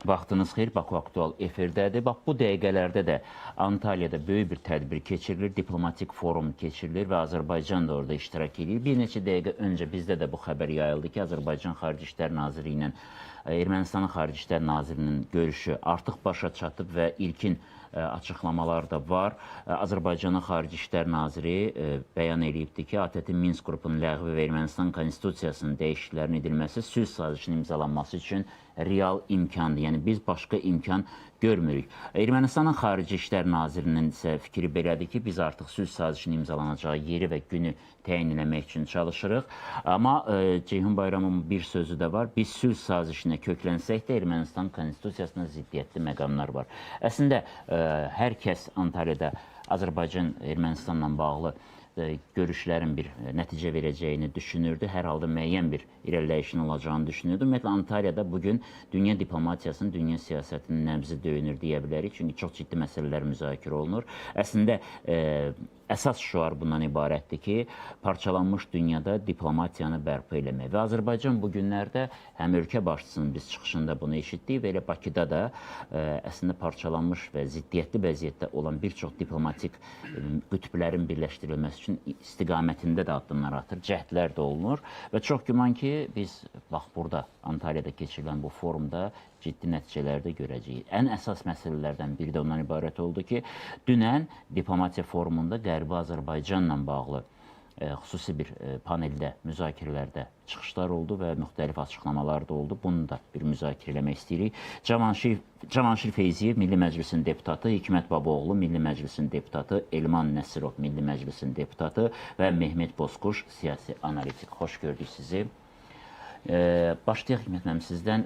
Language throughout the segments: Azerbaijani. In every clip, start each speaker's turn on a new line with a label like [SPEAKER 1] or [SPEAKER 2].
[SPEAKER 1] Vaxtınız xeyir, Baku Aktual efirdədir. Bax, bu dəqiqələrdə də Antalyada böyük bir tədbir keçirilir, diplomatik forum keçirilir və Azərbaycan da orada iştirak edir. Bir neçə dəqiqə öncə bizdə də bu xəbər yayıldı ki, Azərbaycan Xarici İşlər Naziri ilə Ermənistanın Xarici İşlər Nazirinin görüşü artıq başa çatıb və ilkin açıqlamalar da var. Azərbaycanın Xarici İşlər Naziri bəyan edibdir ki, ATƏT-in Minsk qrupunun ləğvi və Ermənistan konstitusiyasının dəyişikliklərin edilməsi sülh sazişinin imzalanması üçün real imkandır. Yəni biz başqa imkan görmürük. Ermənistanın Xarici İşlər Nazirinin isə fikri belədir ki, biz artıq sülh sazişinin imzalanacağı yeri və günü təyin eləmək üçün çalışırıq. Amma Ceyhun Bayramın bir sözü də var. Biz sülh sazişinə köklənsək də Ermənistan konstitusiyasına ziddiyyətli məqamlar var. Əslində, hər kəs Antalyada Azərbaycan Ermənistanla bağlı görüşlərin bir nəticə verəcəyini düşünürdü. Hər halda müəyyən bir irəliləyişin olacağını düşünürdü. Ümumiyyətlə, Antalyada bugün dünya diplomatiyasının, dünya siyasətinin nəbzi döyünür deyə bilərik. Çünki çox ciddi məsələlər müzakirə olunur. Əslində, əsas şüar bundan ibarətdir ki, parçalanmış dünyada diplomatiyanı bərpa eləmək. Və Azərbaycan bu günlərdə həm ölkə başçısının biz çıxışında bunu eşitdik və elə Bakıda da əslində parçalanmış və ziddiyyətli vəziyyətdə olan bir çox diplomatik qütblərin birləşdirilməsi üçün istiqamətində də addımlar atır, cəhdlər də olunur və çox güman ki, biz bax burada Antalyada keçirilən bu forumda ciddi nəticələr də görəcəyik. Ən əsas məsələlərdən biri də ondan ibarət oldu ki, dünən diplomatiya forumunda Qərbi Azərbaycanla bağlı xüsusi bir paneldə, müzakirələrdə çıxışlar oldu və müxtəlif açıqlamalar da oldu. Bunu da bir müzakirə eləmək istəyirik. Cavanşir Feyziyev, Milli Məclisin deputatı, Hikmət Babaoğlu, Milli Məclisin deputatı, Elman Nəsirov, Milli Məclisin deputatı və Mehmet Bozkuş, siyasi analitik. Xoş gördük sizi. Başlayaq Hikmət müəllim sizdən.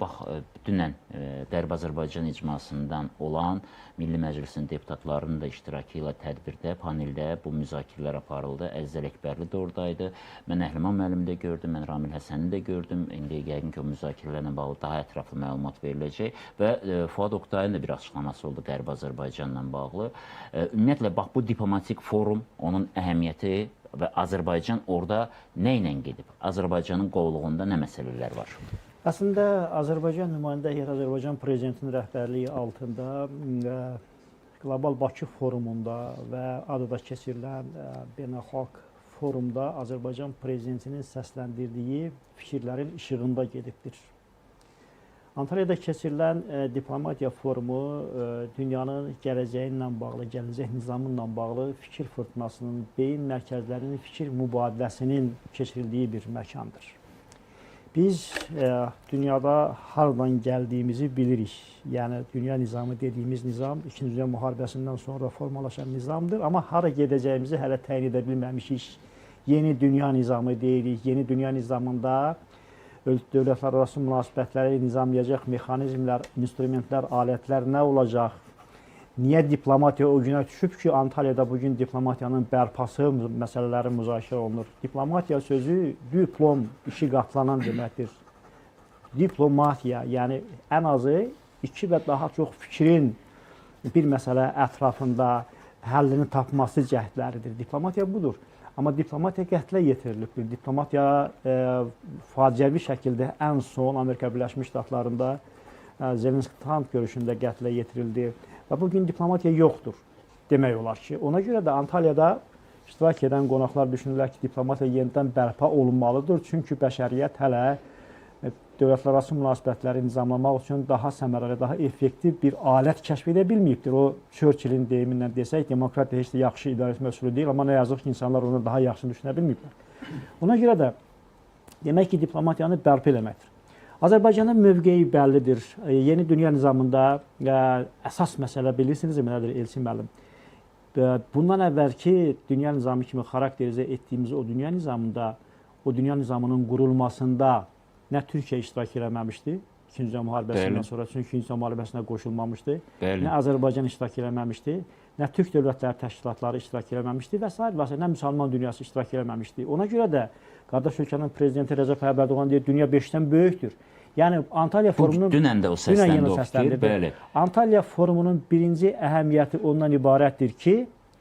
[SPEAKER 1] Bax, dünən Qərbi Azərbaycan icmasından olan Milli Məclisin deputatlarının da iştirakı ilə tədbirdə, paneldə bu müzakirələr aparıldı. Əziz Ələkbərli də oradaydı. Mən Əhliman müəllimi də gördüm, mən Ramil Həsəni də gördüm. İndi yəqin ki, o müzakirələrlə bağlı daha ətraflı məlumat veriləcək və Fuad Oktayın da bir açıqlaması oldu Qərbi Azərbaycanla bağlı. Ümumiyyətlə, bax, bu diplomatik forum, onun əhəmiyyəti və Azərbaycan orada nə ilə gedib? Azərbaycanın qovluğunda nə məsələlər var?
[SPEAKER 2] Əslində, Azərbaycan nümayəndə heyəti Azərbaycan prezidentinin rəhbərliyi altında Qlobal Bakı forumunda və adada keçirilən beynəlxalq forumda Azərbaycan prezidentinin səsləndirdiyi fikirlərin işığında gedibdir. Antalyada keçirilən diplomatiya forumu dünyanın gələcəyi ilə bağlı, gələcək nizamı ilə bağlı fikir fırtınasının, beyin mərkəzlərinin fikir mübadiləsinin keçirildiyi bir məkandır. Biz dünyada haradan gəldiyimizi bilirik. Yəni, dünya nizamı dediyimiz nizam, İkinci Dünya müharibəsindən sonra formalaşan nizamdır. Amma hara gedəcəyimizi hələ təyin edə bilməmişik. Yeni dünya nizamı deyirik. Yeni dünya nizamında dövlətlərarası münasibətləri nizamlayacaq mexanizmlər, instrumentlər, alətlər nə olacaq? Niyə diplomatiya o günə düşüb ki, Antalyada bugün diplomatiyanın bərpası məsələləri müzakirə olunur? Diplomatiya sözü diplom, işi qatlanan deməkdir. Diplomatiya, yəni ən azı iki və daha çox fikrin bir məsələ ətrafında həllini tapması cəhdləridir. Diplomatiya budur. Amma diplomatiya qətlə yetirilibdir. Diplomatiya faciəvi şəkildə ən son Amerika Birləşmiş Ştatlarında Zelenski-Trump görüşündə qətlə yetirildi. Və bugün diplomatiya yoxdur demək olar ki. Ona görə də Antalyada iştirak edən qonaqlar düşünürlər ki, diplomatiya yenidən bərpa olunmalıdır. Çünki bəşəriyyət hələ dövlətlərarası münasibətləri nizamlamaq üçün daha səmərəli, daha effektiv bir alət kəşf edə bilməyibdir. O, Churchillin deyimindən desək, demokratiya heç də yaxşı idarə etmə üsulu deyil, amma nə yazıq ki, insanlar onu daha yaxşı düşünə bilməyiblər. Ona görə də demək ki, diplomatiyanı bərpa eləməkdir. Azərbaycanın mövqeyi bəllidir. Yeni dünya nizamında əsas məsələ bilirsiniz, nədir Elçin müəllim? Bundan əvvəlki dünya nizamı kimi xarakterizə etdiyimiz o dünya nizamında, o dünya nizamının qurulmasında nə Türkiyə iştirak eləməmişdi, İkinci Dünya müharibəsindən sonra, çünki İkinci Dünya müharibəsinə qoşulmamışdı, nə Azərbaycan iştirak eləməmişdi, nə Türk dövlətləri təşkilatları iştirak eləməmişdi və s. nə müsəlman dünyası iştirak eləməmişdi. Ona görə də qardaş ölkənin prezidenti Rəcəb Tayyip Ərdoğan deyir, dünya 5-dən böyükdür. Yəni, Antalya forumunun...
[SPEAKER 1] Dünən də o səsləndi o fikir, bəli.
[SPEAKER 2] Antalya forumunun birinci əhəmiyyəti ondan ibarətdir ki,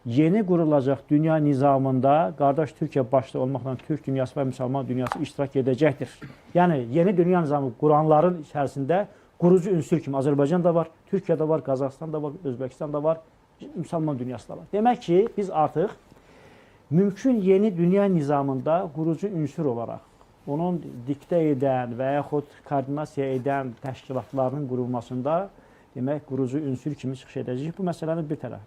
[SPEAKER 2] yeni qurulacaq dünya nizamında qardaş Türkiyə başda olmaqla Türk dünyası və müsəlman dünyası iştirak edəcəkdir. Yəni, yeni dünya nizamı quranların içərisində Qurucu ünsür kimi Azərbaycan da var, Türkiyə də var, Qazaxıstan da var, Özbəkistan da var, müsəlman dünyası da var. Demək ki, biz artıq mümkün yeni dünya nizamında qurucu ünsür olaraq onun diktə edən və yaxud koordinasiya edən təşkilatlarının qurulmasında demək qurucu ünsür kimi çıxış edəcək. Bu məsələnin bir tərəfi.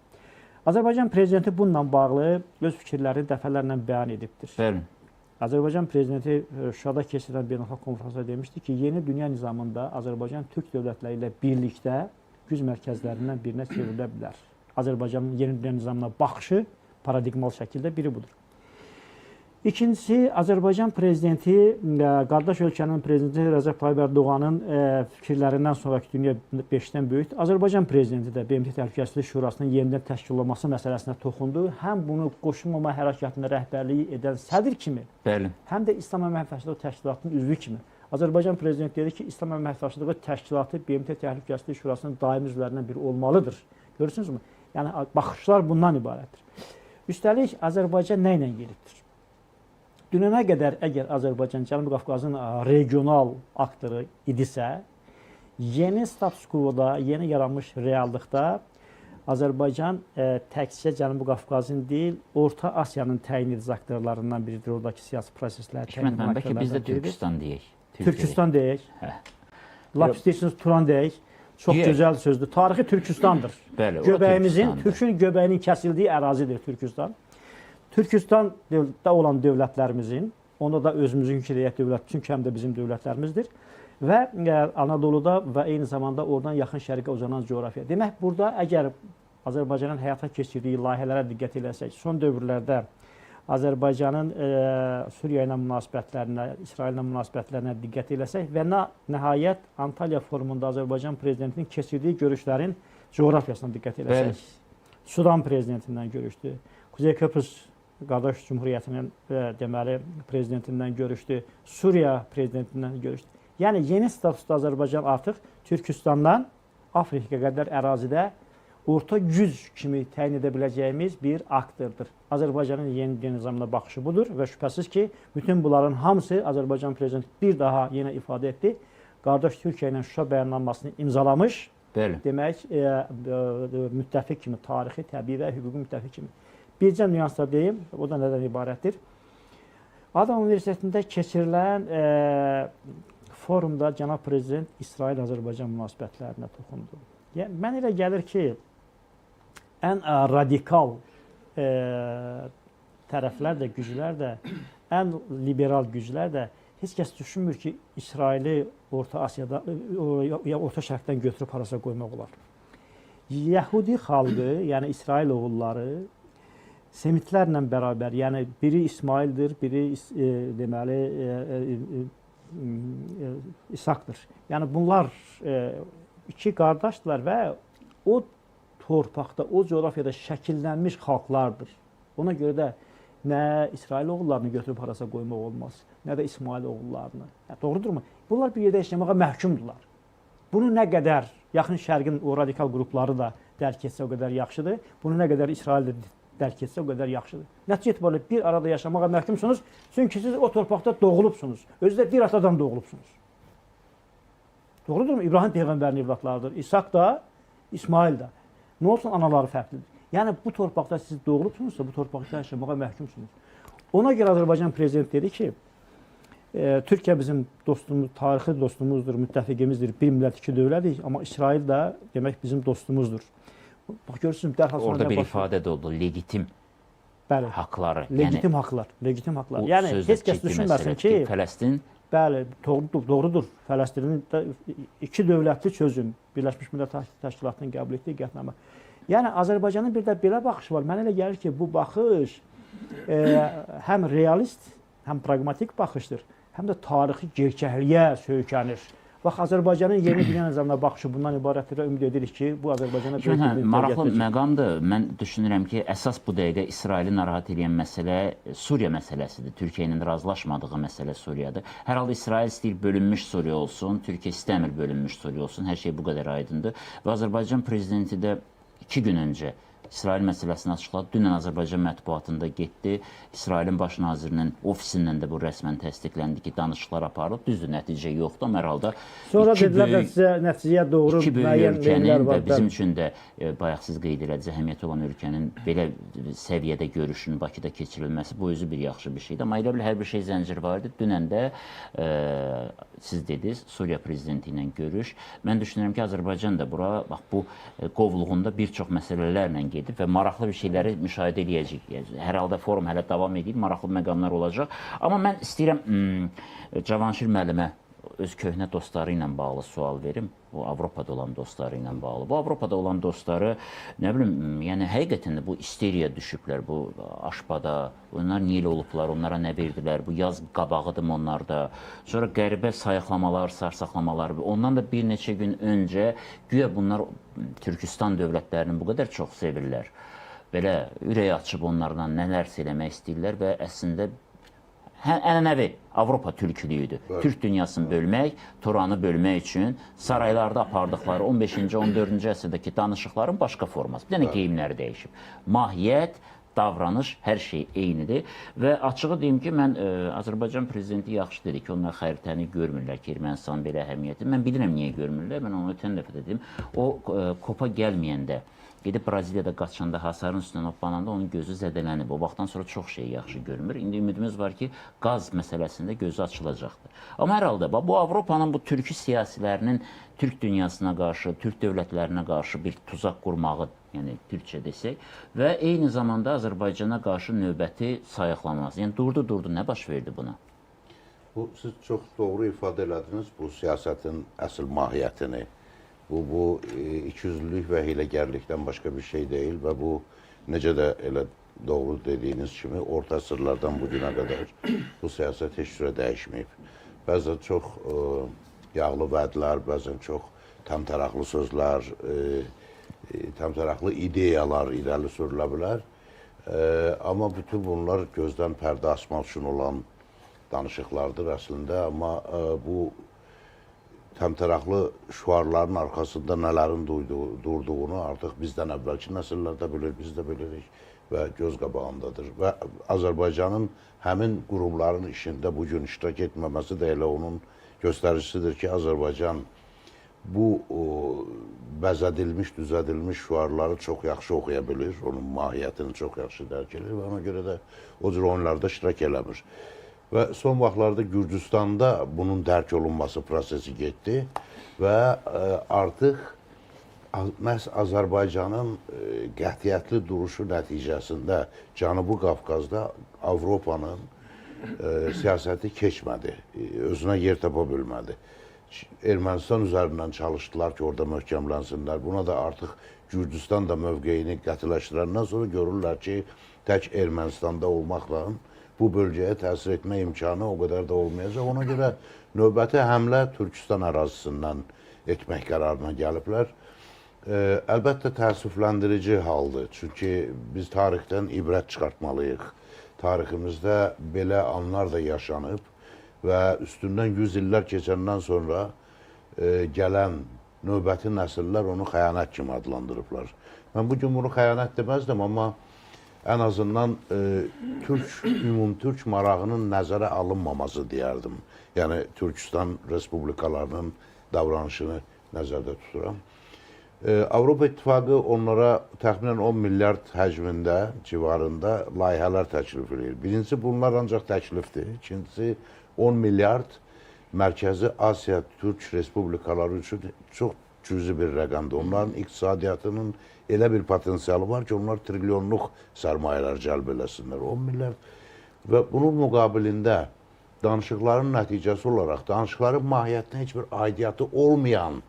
[SPEAKER 2] Azərbaycan prezidenti bununla bağlı öz fikirlərini dəfələrlə bəyan edibdir.
[SPEAKER 1] Bəli.
[SPEAKER 2] Azərbaycan prezidenti Şuşada keçirilən beynəlxalq konferansda demişdi ki, yeni dünya nizamında Azərbaycan Türk dövlətləri ilə birlikdə güc mərkəzlərindən birinə çevrilə bilər. Azərbaycanın yeni dünya nizamına baxışı paradigmal şəkildə biri budur. İkincisi, Azərbaycan prezidenti, qardaş ölkənin prezidenti Rəcəb Tayyip Ərdoğanın fikirlərindən sonraki dünya 5-dən böyükdür. Azərbaycan prezidenti də BMT Təhlükəsizlik Şurasının yenidən təşkil olunması məsələsinə toxundu. Həm bunu qoşulmama hərəkatına rəhbərliyi edən sədr kimi,
[SPEAKER 1] Bəli.
[SPEAKER 2] həm də İslam Əməkdaşlığı Təşkilatının üzvü kimi. Azərbaycan prezidenti dedi ki, İslam Əməkdaşlığı Təşkilatı BMT Təhlükəsizlik Şurasının daimi üzvlərindən biri olmalıdır. Görürsünüzmü? Yəni, baxışlar bundan ibarətdir. Üstəlik, Azərbaycan nə ilə gedibdir? Dünənə qədər əgər Azərbaycan Cənubi Qafqazın regional aktoru idisə, yeni status quo-da, yeni yaranmış reallıqda Azərbaycan təkcə Cənubi Qafqazın deyil, Orta Asiyanın təyin edici aktorlarından biridir. Oradakı siyasi proseslər təyin
[SPEAKER 1] Hikmət müəllim, bəlkə biz də Türkistan deyək.
[SPEAKER 2] Türkistan deyək. Lap istəyirsiniz Turan deyək. Çox gözəl sözdür. Tarixi Türkistandır.
[SPEAKER 1] Bəli,
[SPEAKER 2] Göbəyimizin, Türkün göbəyinin kəsildiyi ərazidir Türkistan. Türkistanda olan dövlətlərimizin, onda da özümüzün dövlət, çünki həm də bizim dövlətlərimizdir və Anadoluda və eyni zamanda oradan yaxın şərqə uzanan coğrafiya. Demək, burada əgər Azərbaycanın həyata keçirdiyi layihələrə diqqət eləsək, son dövrlərdə Azərbaycanın Suriya ilə münasibətlərinə, İsrail ilə münasibətlərinə diqqət eləsək və nəhayət Antalya forumunda Azərbaycan prezidentinin keçirdiyi görüşlərin coğrafiyasına diqqət eləsək, Sudan prezidentindən görüşdü, Kuzey Kıbrıs Qardaş Cümhuriyyətinin deməli prezidentindən görüşdü, Suriya prezidentindən görüşdü. Yəni yeni statusda Azərbaycan artıq Türkistandan Afrika qədər ərazidə orta güc kimi təyin edə biləcəyimiz bir aktordur. Azərbaycanın yeni nizamına baxışı budur və şübhəsiz ki, bütün bunların hamısı Azərbaycan prezidenti bir daha yenə ifadə etdi. Qardaş Türkiyə ilə Şuşa bəyannaməsini imzalamış, demək, müttəfiq kimi, tarixi, təbii və hüquqi müttəfiq kimi. Bircə nüansda deyim, o da nədən ibarətdir? Adam Universitetində keçirilən forumda cənab prezident İsrail-Azərbaycan münasibətlərinə toxundu. Yəni, mən elə gəlir ki, ən radikal tərəflər də, güclər də, ən liberal güclər də heç kəs düşünmür ki, İsraili Orta Asiyada, Orta Şərqdən götürüb harasa qoymaq olar. Yəhudi xalqı, yəni İsrail oğulları, Semitlərlə bərabər, yəni biri İsmaildir, biri deməli İsaqdır. Yəni bunlar iki qardaşdırlar və o torpaqda, o coğrafiyada şəkillənmiş xalqlardır. Ona görə də nə İsrail oğullarını götürüb harasa qoymaq olmaz, nə də İsmail oğullarını. Doğrudurmu? Bunlar bir yerdə yaşamağa məhkumdurlar. Bunu nə qədər yaxın şərqin o radikal qrupları da dərk etsə o qədər yaxşıdır. Bunu nə qədər İsrail dərk etsə o qədər yaxşıdır. Nəticə etibarilə bir arada yaşamağa məhkumsunuz, çünki siz o torpaqda doğulubsunuz. Özü də bir atadan doğulubsunuz. Doğrudurmu? İbrahim Peyğəmbərin evlatlarıdır. İsaq da, İsmail da. Nə olsun, anaları fərqlidir. Yəni, bu torpaqda siz doğulubsunuzsa, bu torpaqda yaşamağa məhkumsunuz. Ona görə Azərbaycan prezidenti dedi ki, Türkiyə bizim dostumuz, tarixi dostumuzdur, müttəfiqimizdir, bir millət, iki dövlədik, amma İsrail də demək bizim dostumuzdur. Bax, görürsünüz, dərhal
[SPEAKER 1] orada bir ifadə də oldu, legitim haqları.
[SPEAKER 2] Legitim haqlar, legitim haqlar. Yəni, heç kəs düşünməsin ki,
[SPEAKER 1] Fələstin,
[SPEAKER 2] bəli, doğrudur, Fələstinin iki dövlətli çözüm, Birləşmiş Millətlər Təşkilatının qəbul etdiyi qətnamə. Yəni, Azərbaycanın bir də belə baxışı var. Mənə elə gəlir ki, bu baxış həm realist, həm pragmatik baxışdır, həm də tarixi gerçəkliyə söykənir. Bax, Azərbaycanın yeni dünya nizamına baxışı bundan ibarətdir və ümid edirik ki, bu Azərbaycana böyük bir
[SPEAKER 1] maraqlı məqamdır. Mən düşünürəm ki, əsas bu dəqiqə İsraili narahat edən məsələ Suriya məsələsidir. Türkiyə ilə razılaşmadığı məsələ Suriyadır. Hər halda İsrail istəyir bölünmüş Suriya olsun, Türkiyə istəmir bölünmüş Suriya olsun. Hər şey bu qədər aydındır. Və Azərbaycan prezidenti də 2 gün öncə İsrail məsələsini açıqladı. Dünən Azərbaycan mətbuatında getdi. İsrailin baş nazirinin ofisindən də bu rəsmən təsdiqləndi ki, danışıqlar aparılıb. Düzdür, nəticə yoxdur, amma hər halda
[SPEAKER 2] Sonra dedilər nəticəyə doğru
[SPEAKER 1] iki böyük
[SPEAKER 2] müəyyən
[SPEAKER 1] ölkənin
[SPEAKER 2] verillər
[SPEAKER 1] və
[SPEAKER 2] var.
[SPEAKER 1] bizim üçün də bayaq siz qeyd elədiniz, əhəmiyyəti olan ölkənin belə səviyyədə görüşün Bakıda keçirilməsi bu özü bir yaxşı bir şeydir. Amma elə bil hər bir şey zəncirvarıdır. Dünən də siz dediniz, Suriya prezidenti ilə görüş. Mən düşünürəm ki, Azərbaycan da bura bax bu qovluğunda bir çox məsələlərlə gedib və maraqlı bir şeyləri müşahidə edəcəyik. Hər halda forum hələ davam edir, maraqlı məqamlar olacaq. Amma mən istəyirəm Cavanşir müəllimə öz köhnə dostları ilə bağlı sual verim. Bu Avropada olan dostları ilə bağlı. Bu Avropada olan dostları, nə bilim, yəni həqiqətən də bu isteriya düşüblər, bu aşpada. Onlar niyə elə olublar, onlara nə verdilər, bu yaz qabağıdır onlarda. Sonra qəribə sayıqlamalar, sarsaqlamalar. Ondan da bir neçə gün öncə güya bunlar Türkistan dövlətlərini bu qədər çox sevirlər. Belə ürək açıb onlardan nələrsə eləmək istəyirlər və əslində ənənəvi Avropa türkülüyüdür. Türk dünyasını bölmək, Turanı bölmək üçün saraylarda apardıqları 15-ci, 14-cü əsrdəki danışıqların başqa forması. Bir dənə geyimləri dəyişib. Mahiyyət, davranış, hər şey eynidir. Və açığı deyim ki, mən Azərbaycan prezidenti yaxşı dedi ki, onlar xəritəni görmürlər ki, Ermənistan belə əhəmiyyəti. Mən bilirəm niyə görmürlər, mən onu ötən dəfə dedim. O kopa gəlməyəndə, gedib Braziliyada qaçanda, hasarın üstündən hoppananda onun gözü zədələnib. O vaxtdan sonra çox şey yaxşı görmür. İndi ümidimiz var ki, qaz məsələsində gözü açılacaqdır. Amma hər halda bu Avropanın bu türkü siyasilərinin Türk dünyasına qarşı, Türk dövlətlərinə qarşı bir tuzaq qurmağı, yəni türkçə desək, və eyni zamanda Azərbaycana qarşı növbəti sayıqlaması. Yəni durdu, nə baş verdi buna?
[SPEAKER 3] Siz çox doğru ifadə elədiniz bu siyasətin əsl mahiyyətini. Bu ikiyüzlülük və hiləgərlikdən başqa bir şey deyil və bu necə də elə doğru dediyiniz kimi orta əsrlərdən bu günə qədər bu siyasət heç cürə dəyişməyib. Bəzən çox yağlı vədlər, bəzən çox təmtəraqlı sözlər, təmtəraqlı ideyalar irəli sürülə bilər. Amma bütün bunlar gözdən pərdə açmaq üçün olan danışıqlardır əslində. Amma bu təmtəraqlı şüarların arxasında nələrin durduğunu artıq bizdən əvvəlki nəsillər də bilir, biz də bilirik və göz qabağındadır. Və Azərbaycanın həmin qurumların işində bugün iştirak etməməsi də elə onun göstəricisidir ki, Azərbaycan bu bəzədilmiş, düzədilmiş şüarları çox yaxşı oxuya bilir, onun mahiyyətini çox yaxşı dərk edir və ona görə də o cür oyunlarda iştirak eləmir. Və son vaxtlarda Gürcüstanda bunun dərk olunması prosesi getdi və artıq məhz Azərbaycanın qətiyyətli duruşu nəticəsində Cənubi Qafqazda Avropanın siyasəti keçmədi, özünə yer tapa bilmədi. Ermənistan üzərindən çalışdılar ki, orada möhkəmlənsinlər. Buna da artıq Gürcüstan da mövqeyini qətiləşdirəndən sonra görürlər ki, tək Ermənistanda olmaqla bu bölgəyə təsir etmə imkanı o qədər də olmayacaq. Ona görə növbəti həmlə Türkistan ərazisindən etmək qərarına gəliblər. Əlbəttə təəssüfləndirici haldır. Çünki biz tarixdən ibrət çıxartmalıyıq. Tariximizdə belə anlar da yaşanıb və üstündən 100 illər keçəndən sonra gələn növbəti nəsillər onu xəyanət kimi adlandırıblar. Mən bugün bunu xəyanət deməzdim, amma ən azından ümumtürk marağının nəzərə alınmaması deyərdim. Yəni, Türkistan respublikalarının davranışını nəzərdə tuturam. Avropa İttifaqı onlara təxminən 10 milyard həcmində, civarında layihələr təklif edir. Birincisi, bunlar ancaq təklifdir. İkincisi, 10 milyard Mərkəzi Asiya Türk respublikaları üçün çox cüzi bir rəqəmdir. Onların iqtisadiyyatının elə bir potensialı var ki, onlar trilyonluq sərmayələr cəlb eləsinlər. 10 milyard. Və bunun müqabilində danışıqların nəticəsi olaraq, danışıqların mahiyyətinə heç bir aidiyyatı olmayan,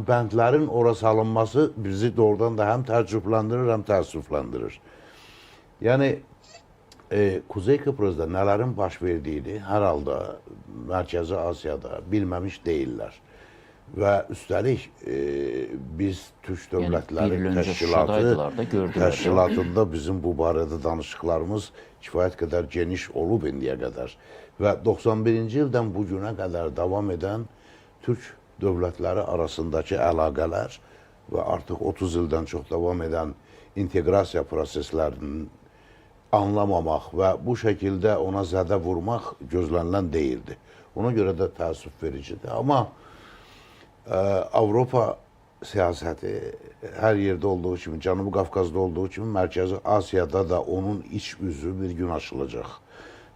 [SPEAKER 3] bəndlərin ora salınması bizi doğrudan da həm təəccübləndirir, həm təəssüfləndirir. Yəni, Kuzey Kıbrıs'da nələrin baş verdiyini hər halda Mərkəzi Asiyada bilməmiş deyirlər. Və üstəlik biz Türk Dövlətləri Təşkilatında bizim bu barədə danışıqlarımız kifayət qədər geniş olub indiyə qədər. Və 91-ci ildən bu günə qədər davam edən Türk dövlətləri arasındakı əlaqələr və artıq 30 ildən çox davam edən inteqrasiya proseslərinin anlamamaq və bu şəkildə ona zədə vurmaq gözlənilən deyildi. Ona görə də təəssüf vericidir. Amma Avropa siyasəti hər yerdə olduğu kimi, Cənubi Qafqazda olduğu kimi, Mərkəzi Asiyada da onun iç üzü bir gün açılacaq.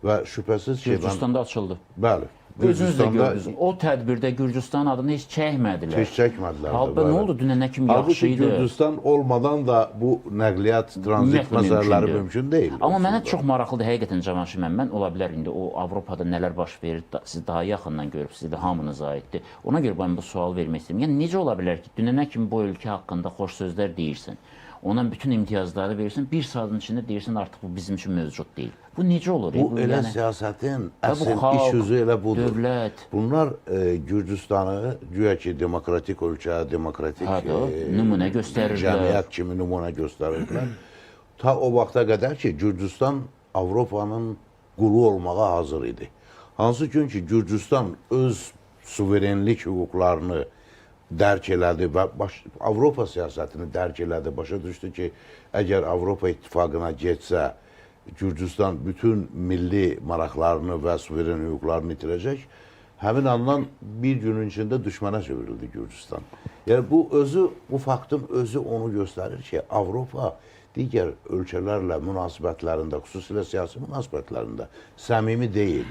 [SPEAKER 3] Və şübhəsiz ki,
[SPEAKER 1] Gürcüstanda açıldı.
[SPEAKER 3] Bəli.
[SPEAKER 1] Özünüz də gördünüz. O tədbirdə Gürcüstan adını heç çəkmədilər.
[SPEAKER 3] Heç çəkmədilər.
[SPEAKER 1] Halbuki nə oldu? Dünənə kimi
[SPEAKER 3] Halbuki
[SPEAKER 1] yaxşı idi.
[SPEAKER 3] Gürcüstan olmadan da bu nəqliyyat, tranzit məsələləri mümkün deyil.
[SPEAKER 1] Amma mənə çox maraqlıdır həqiqətən Cavanşir müəllim. Mən ola bilər indi o Avropada nələr baş verir, siz daha yaxından görübsünüz, hamınız aiddir. Ona görə mən bu sual vermək istəyirəm. Yəni necə ola bilər ki, dünənə kimi bu ölkə haqqında xoş sözlər deyirsən, ona bütün imtiyazları verirsən, bir saatın içində deyirsən artıq bu bizim üçün mövcud deyil. Bu necə olur?
[SPEAKER 3] Bu elə siyasətin əsl iş üzü elə budur.
[SPEAKER 1] Dövlət.
[SPEAKER 3] Bunlar Gürcüstanı güya ki demokratik ölkə, demokratik
[SPEAKER 1] nümunə göstərirlər.
[SPEAKER 3] Cəmiyyət kimi nümunə göstərirdilər. Ta o vaxta qədər ki, Gürcüstan Avropanın qulu olmağa hazır idi. Hansı gün ki, Gürcüstan öz suverenlik hüquqlarını dərk elədi və Avropa siyasətini dərk elədi, başa düşdü ki, əgər Avropa İttifaqına getsə, Gürcüstan bütün milli maraqlarını və suveren hüquqlarını itirəcək, həmin andan bir günün içində düşmənə çevrildi Gürcüstan. Yəni bu faktın özü onu göstərir ki, Avropa digər ölkələrlə münasibətlərində, xüsusilə siyasi münasibətlərində səmimi deyil.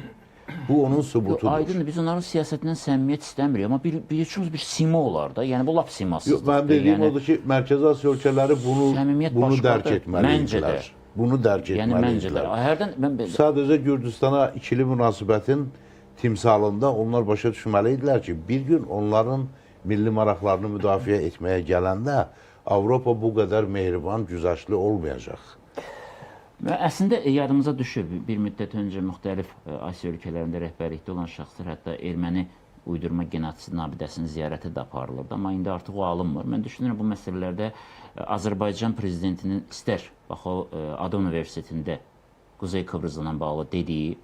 [SPEAKER 3] Bu onun sübutudur.
[SPEAKER 1] Aydındır, biz onların siyasətindən səmimiyyət istəmirik, amma bir sima olar da, yəni bu lap simasızdır.
[SPEAKER 3] Mənim dediyim odur ki, Mərkəzi Asiya ölkələri bunu dərk etməlidirlər. Bunu dərk etməlidirlər. Sadəcə Gürcüstana ikili münasibətin timsalında onlar başa düşməlidirlər ki, bir gün onların milli maraqlarını müdafiə etməyə gələndə Avropa bu qədər mehriban, güzəştli olmayacaq.
[SPEAKER 1] Və əslində yadımıza düşür, bir müddət öncə müxtəlif Asiya ölkələrində rəhbərlikdə olan şəxslər hətta erməni uydurma genosid abidəsinin ziyarəti də aparılırdı, amma indi artıq o alınmır. Mən düşünürəm bu məsələlərdə Azərbaycan prezidentinin istər, bax o Ada Universitetində Quzey Kıbrısla bağlı dediyi,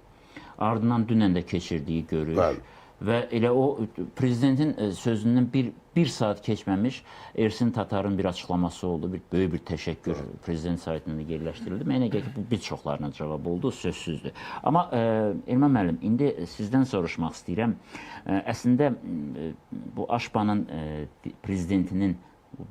[SPEAKER 1] ardından dünən də keçirdiyi görür.
[SPEAKER 3] Bəli.
[SPEAKER 1] Və elə o prezidentin sözündən bir saat keçməmiş Ersin Tatarın bir açıqlaması oldu. Böyük bir təşəkkür prezident saytında yerləşdirildi. Mənə gəlir ki, bu bir çoxlarına cavab oldu, sözsüzdür. Amma Elman müəllim, indi sizdən soruşmaq istəyirəm. Əslində bu Aşpanın prezidentinin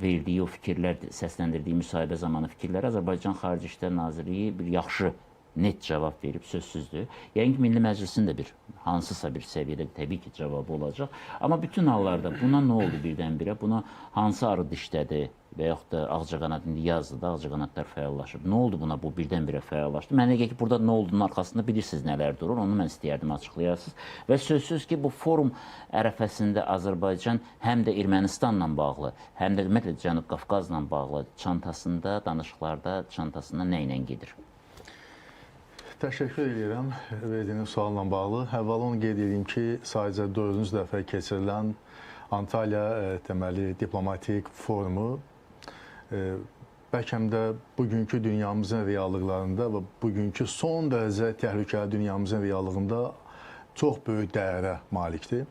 [SPEAKER 1] verdiyi o fikirlər, səsləndirdiyi müsahibə zamanı fikirləri Azərbaycan Xarici İşlər Nazirliyi bir yaxşı net cavab verib, sözsüzdür. Yəni ki, Milli Məclisin də hansısa bir səviyyədə təbii ki, cavabı olacaq. Amma bütün hallarda buna nə oldu birdən-birə? Buna hansı arı dişlədi və yaxud da ağcaqanad indi yazdı da, ağcaqanadlar fəallaşıb. Nə oldu buna bu birdən-birə fəallaşdı? Mənə gəlir ki, burada nə olduğunun arxasında bilirsiniz nələr durur, onu mən istəyərdim açıqlayasınız. Və sözsüz ki, bu forum ərəfəsində Azərbaycan həm də Ermənistanla bağlı, həm də ümumiyyətlə Cənub Qafqazla bağlı çantasında, danışıqlarda çantasında nə ilə gedir?
[SPEAKER 4] Təşəkkür edirəm verdiyiniz sualla bağlı. Əvvəl onu qeyd edeyim ki, sadəcə 4-cü dəfə keçirilən Antalya deməli diplomatik forumu bəlkə də bugünkü dünyamızın reallıqlarında və bugünkü son dərəcə təhlükəli dünyamızın reallığında çox böyük dəyərə malikdir.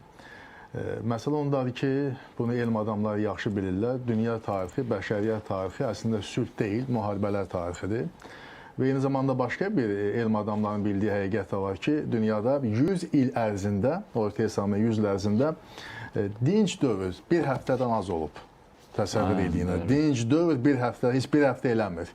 [SPEAKER 4] Məsələ ondadır ki, bunu elm adamları yaxşı bilirlər. Dünya tarixi, bəşəriyyət tarixi əslində sülh deyil, müharibələr tarixidir. Və eyni zamanda başqa bir elm adamlarının bildiyi həqiqət də var ki, dünyada 100 il ərzində, ortaya salma 100 il ərzində dinc dövr bir həftədən az olub. Təsəvvür ediyinə. Dinc dövr bir həftə, heç bir həftə eləmir.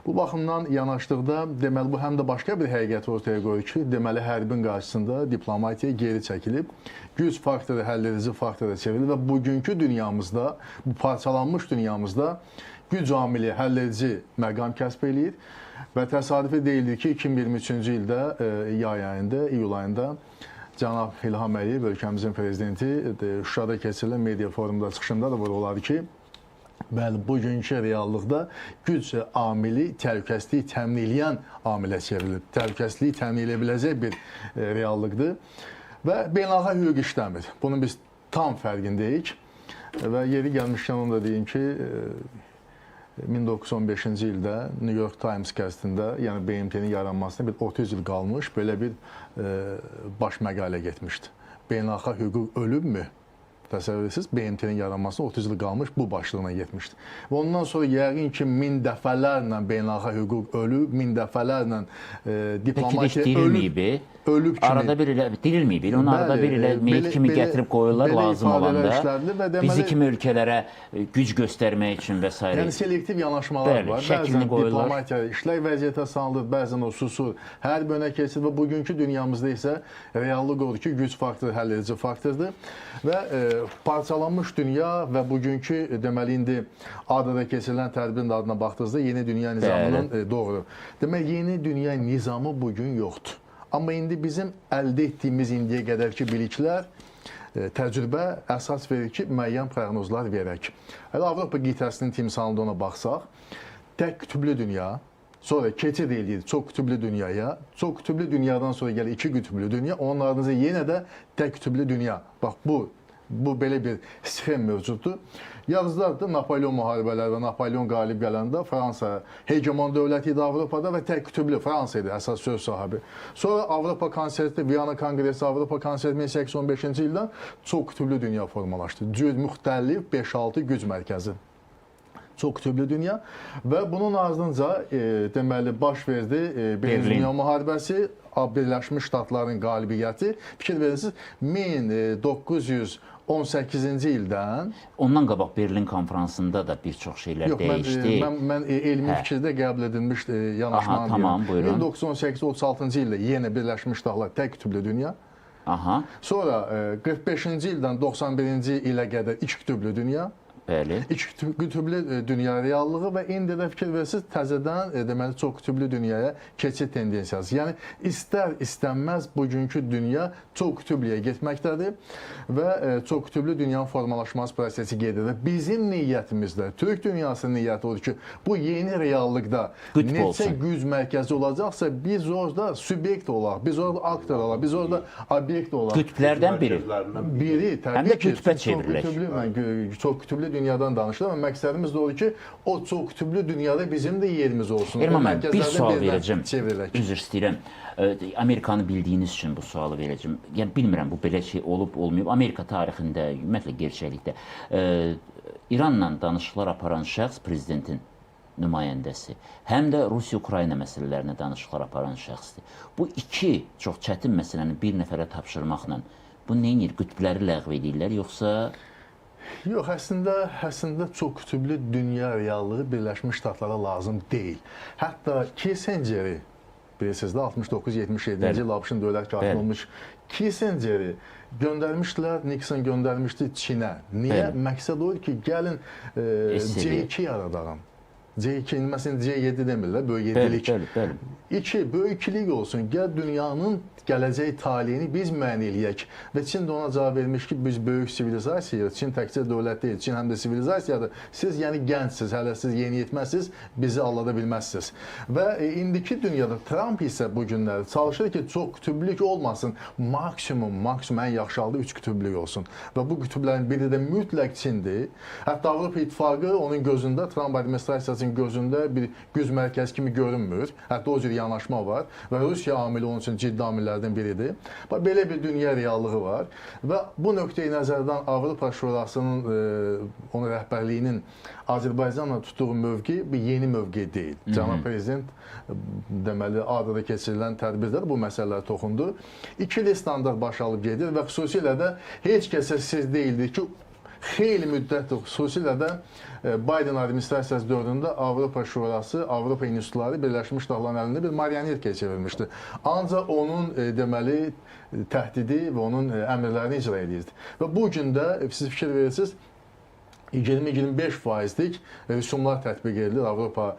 [SPEAKER 4] Bu baxımdan yanaşdıqda, deməli, bu həm də başqa bir həqiqət ortaya qoyur ki, deməli, hərbin qarşısında diplomatiya geri çəkilib, güc faktoru həlledici faktora çevrilir və bugünkü dünyamızda, bu parçalanmış dünyamızda güc amili həlledici məqam kəsb eləyir. Və təsadüfi deyildi ki, 2023-cü ildə yay ayında, iyul ayında cənab İlham Əliyev, ölkəmizin prezidenti, Şuşada keçirilən media forumda çıxışında da vurğuladı ki, bəli, bugünkü reallıqda güc amili təhlükəsizliyi təmin edən amilə çevrilib. Təhlükəsizliyi təmin edə biləcək bir reallıqdır və beynəlxalq hüquq işləmir. Bunun biz tam fərqindəyik və yeri gəlmişkən onu da deyim ki, 1915-ci ildə New York Times qəzetində, yəni BMT-nin yaranmasına bir 30 il qalmış, belə bir baş məqalə getmişdi. Beynəlxalq hüquq ölübmü? təsəvvür edirsiniz, BMT-nin yaranmasına 30 il qalmış bu başlığına yetmişdi. Və ondan sonra yəqin ki, min dəfələrlə beynəlxalq hüquq ölüb, min dəfələrlə diplomatiya ölüb kimi.
[SPEAKER 1] Arada bir elə dirilməyib. Onu arada bir elə meyit kimi gətirib qoyurlar lazım olanda. Bizi kimi ölkələrə güc göstərmək üçün və s.
[SPEAKER 4] Yəni selektiv yanaşmalar var. Bəzən diplomatiya işlər vəziyyətə salınır, bəzən o susur. Hər bölünə keçir və bugünkü dünyamızda isə reallıq odur ki, güc faktoru həll edici faktordur və parçalanmış dünya və bugünkü deməli indi adada keçirilən tədbirin adına baxdığınızda yeni dünya nizamının doğru. Demək, yeni dünya nizamı bugün yoxdur. Amma indi bizim əldə etdiyimiz indiyə qədərki biliklər, təcrübə əsas verir ki, müəyyən proqnozlar verək. Hələ Avropa qitəsinin timsalında ona baxsaq, tək qütüblü dünya, sonra keçid eləyir çox qütüblü dünyaya, çox qütüblü dünyadan sonra gəlir iki qütüblü dünya, onun ardınca yenə də tək qütüblü dünya. Bax, bu belə bir sxem mövcuddur. Yazılardır, Napolyon müharibələri və Napolyon qalib gələndə Fransa hegemon dövləti idi Avropada və tək qütüblü Fransa idi əsas söz sahibi. Sonra Avropa konserti, Viyana Konqresi, Avropa konserti 1815-ci ildən çox qütüblü dünya formalaşdı. Cür müxtəlif 5-6 güc mərkəzi. Çox qütüblü dünya və bunun ardınca deməli baş verdi Birinci Dünya müharibəsi, Birləşmiş Ştatların qalibiyyəti. Fikir verirsiniz, 1918-ci ildən...
[SPEAKER 1] Ondan qabaq Berlin konferansında da bir çox şeylər dəyişdi.
[SPEAKER 4] Mən elmi fikirdə qəbul edilmiş yanaşmanı
[SPEAKER 1] tamam, buyurun.
[SPEAKER 4] 1918-36-cı ildə yenə Birləşmiş Ştatlar tək qütüblü dünya. Sonra 45-ci ildən 91-ci ilə qədər iki qütüblü dünya.
[SPEAKER 1] Bəli.
[SPEAKER 4] İki qütüblü dünya reallığı və indi də fikir verirsiniz, təzədən deməli çox qütüblü dünyaya keçid tendensiyası. Yəni istər-istənməz bugünkü dünya çox qütüblüyə getməkdədir və çox qütüblü dünyanın formalaşması prosesi gedir. Bizim niyyətimizdə, Türk dünyasının niyyəti odur ki, bu yeni reallıqda neçə güc mərkəzi olacaqsa biz orada subyekt olaq, biz orada aktor olaq, biz orada obyekt olaq.
[SPEAKER 1] Qütblərdən biri.
[SPEAKER 4] Biri,
[SPEAKER 1] təbii ki, qütbə çevrilək.
[SPEAKER 4] Çox qütüblü dünyadan danışılır, amma məqsədimiz də odur ki, o çox qütüblü dünyada bizim də yerimiz olsun.
[SPEAKER 1] Erman, mən bir sual verəcəm. Üzr istəyirəm. Amerikanı bildiyiniz üçün bu sualı verəcəm. Yəni, bilmirəm, bu belə şey olub-olmayıb. Amerika tarixində, ümumiyyətlə gerçəklikdə İranla danışıqlar aparan şəxs prezidentin nümayəndəsi, həm də Rusiya-Ukrayna məsələlərinə danışıqlar aparan şəxsdir. Bu iki çox çətin məsələni bir nəfərə tapşırmaqla bu nə edir? Qütbləri ləğv edirlər, yoxsa...
[SPEAKER 4] Yox, əslində çox qütüblü dünya reallığı Birləşmiş Ştatlara lazım deyil. Hətta Kissingeri, bilirsiniz də 69-77-ci il ABŞ-ın dövlət katibi olmuş Kissingeri göndərmişdilər, Nixon göndərmişdi Çinə. Niyə? Məqsəd odur ki, gəlin C2 yaradağım. C2, məsələn C7 demirlər, böyük yedilik. İki, böyük ikilik olsun, gəl dünyanın gələcək taliyini biz müəyyən eləyək. Və Çin də ona cavab vermiş ki, biz böyük sivilizasiyayıq, Çin təkcə dövlət deyil, Çin həm də sivilizasiyadır. Siz yəni gəncsiniz, hələ siz yeni yetməzsiniz, bizi aldada bilməzsiniz. Və indiki dünyada Trump isə bu günləri çalışır ki, çox qütüblük olmasın, maksimum ən yaxşı halda 3 qütüblük olsun. Və bu qütüblərin biri də mütləq Çindir. Hətta Avropa İttifaqı onun gözündə, Trump administrasiyasının gözündə bir güc mərkəzi kimi görünmür. Hətta o cür yanaşma var və Rusiya amili onun üçün ciddi amillərdən biridir. Belə bir dünya reallığı var və bu nöqteyi nəzərdən Avropa Şurasının onun rəhbərliyinin Azərbaycanla tutduğu mövqe bir yeni mövqe deyil. Cənab Prezident deməli adada keçirilən tədbirdə bu məsələlərə toxundu. İkili standart baş alıb gedir və xüsusilə də heç kəsə siz deyildir ki, xeyli müddətdir, xüsusilə də Biden administrasiyası dövründə Avropa Şurası, Avropa institutları Birləşmiş Ştatların əlində bir marionetkaya çevrilmişdi. Ancaq onun deməli təhdidi və onun əmrlərini icra edirdi. Və bu gün də siz fikir verirsiniz, 20-25%lik rüsumlar tətbiq edilir Avropa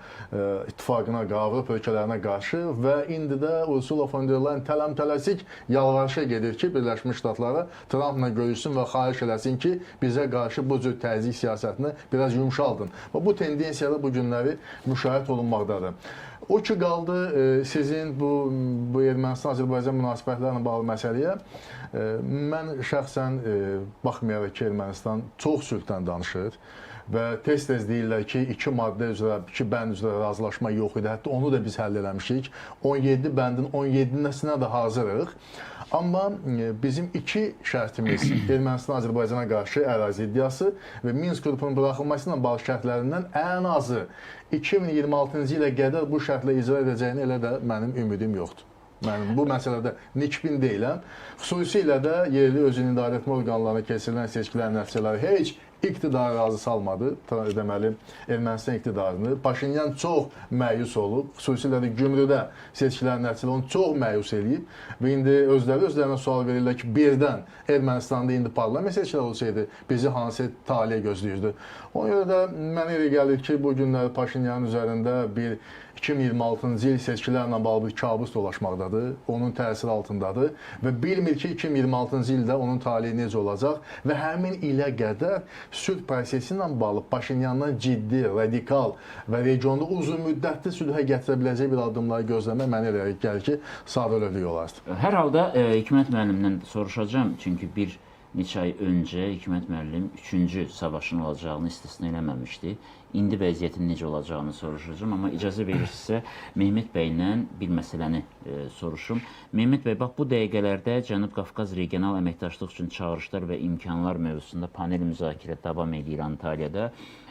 [SPEAKER 4] İttifaqına, Avropa ölkələrinə qarşı və indi də Ursula von der Leyen tələm-tələsik yalvarışa gedir ki, Birləşmiş Ştatlara Trumpla görüşsün və xahiş eləsin ki, bizə qarşı bu cür təzyiq siyasətini biraz yumşaldın. Və bu tendensiyada bu günləri müşahidə olunmaqdadır. O ki qaldı sizin bu Ermənistan-Azərbaycan münasibətlərlə bağlı məsələyə. Mən şəxsən baxmayaraq ki, Ermənistan çox sülhdən danışır və tez-tez deyirlər ki, 2 maddə üzrə, 2 bənd üzrə razılaşma yox idi. Hətta onu da biz həll eləmişik. 17 bəndin 17-nəsinə də hazırıq. Amma bizim 2 şərtimiz Ermənistan Azərbaycana qarşı ərazi iddiası və Minsk qrupunun buraxılması ilə bağlı şərtlərindən ən azı 2026-cı ilə qədər bu şərtlə icra edəcəyini elə də mənim ümidim yoxdur. Mən bu məsələdə nikbin deyiləm. Xüsusilə də yerli özünü idarə etmə orqanlarına keçirilən seçkilərin nəticələri heç iqtidarı razı salmadı, deməli, Ermənistan iqtidarını. Paşinyan çox məyus olub, xüsusilə də Gümrüdə seçkilərin nəticələri onu çox məyus eləyib və indi özlərinə sual verirlər ki, birdən Ermənistanda indi parlament seçkiləri olsaydı, bizi hansı taliyə gözləyirdi. Ona görə də mənə elə gəlir ki, bu günlər Paşinyanın üzərində bir 2026-cı il seçkilərlə bağlı bir kabus dolaşmaqdadır, onun təsiri altındadır və bilmir ki, 2026-cı ildə onun taliyi necə olacaq və həmin ilə qədər sülh prosesi ilə bağlı Paşinyandan ciddi, radikal və regionda uzun müddətli sülhə gətirə biləcək bir addımları gözləmək mənə elə gəlir ki, sadəlövlük olardı.
[SPEAKER 1] Hər halda Hikmət müəllimdən soruşacağım, çünki bir neçə ay öncə Hikmət müəllim 3-cü savaşın olacağını istisna eləməmişdi. İndi vəziyyətin necə olacağını soruşacağım, amma icazə verirsinizsə Mehmet bəylə bir məsələni soruşum. Mehmet bəy, bax bu dəqiqələrdə Cənub Qafqaz regional əməkdaşlıq üçün çağırışlar və imkanlar mövzusunda panel müzakirə davam edir Antalyada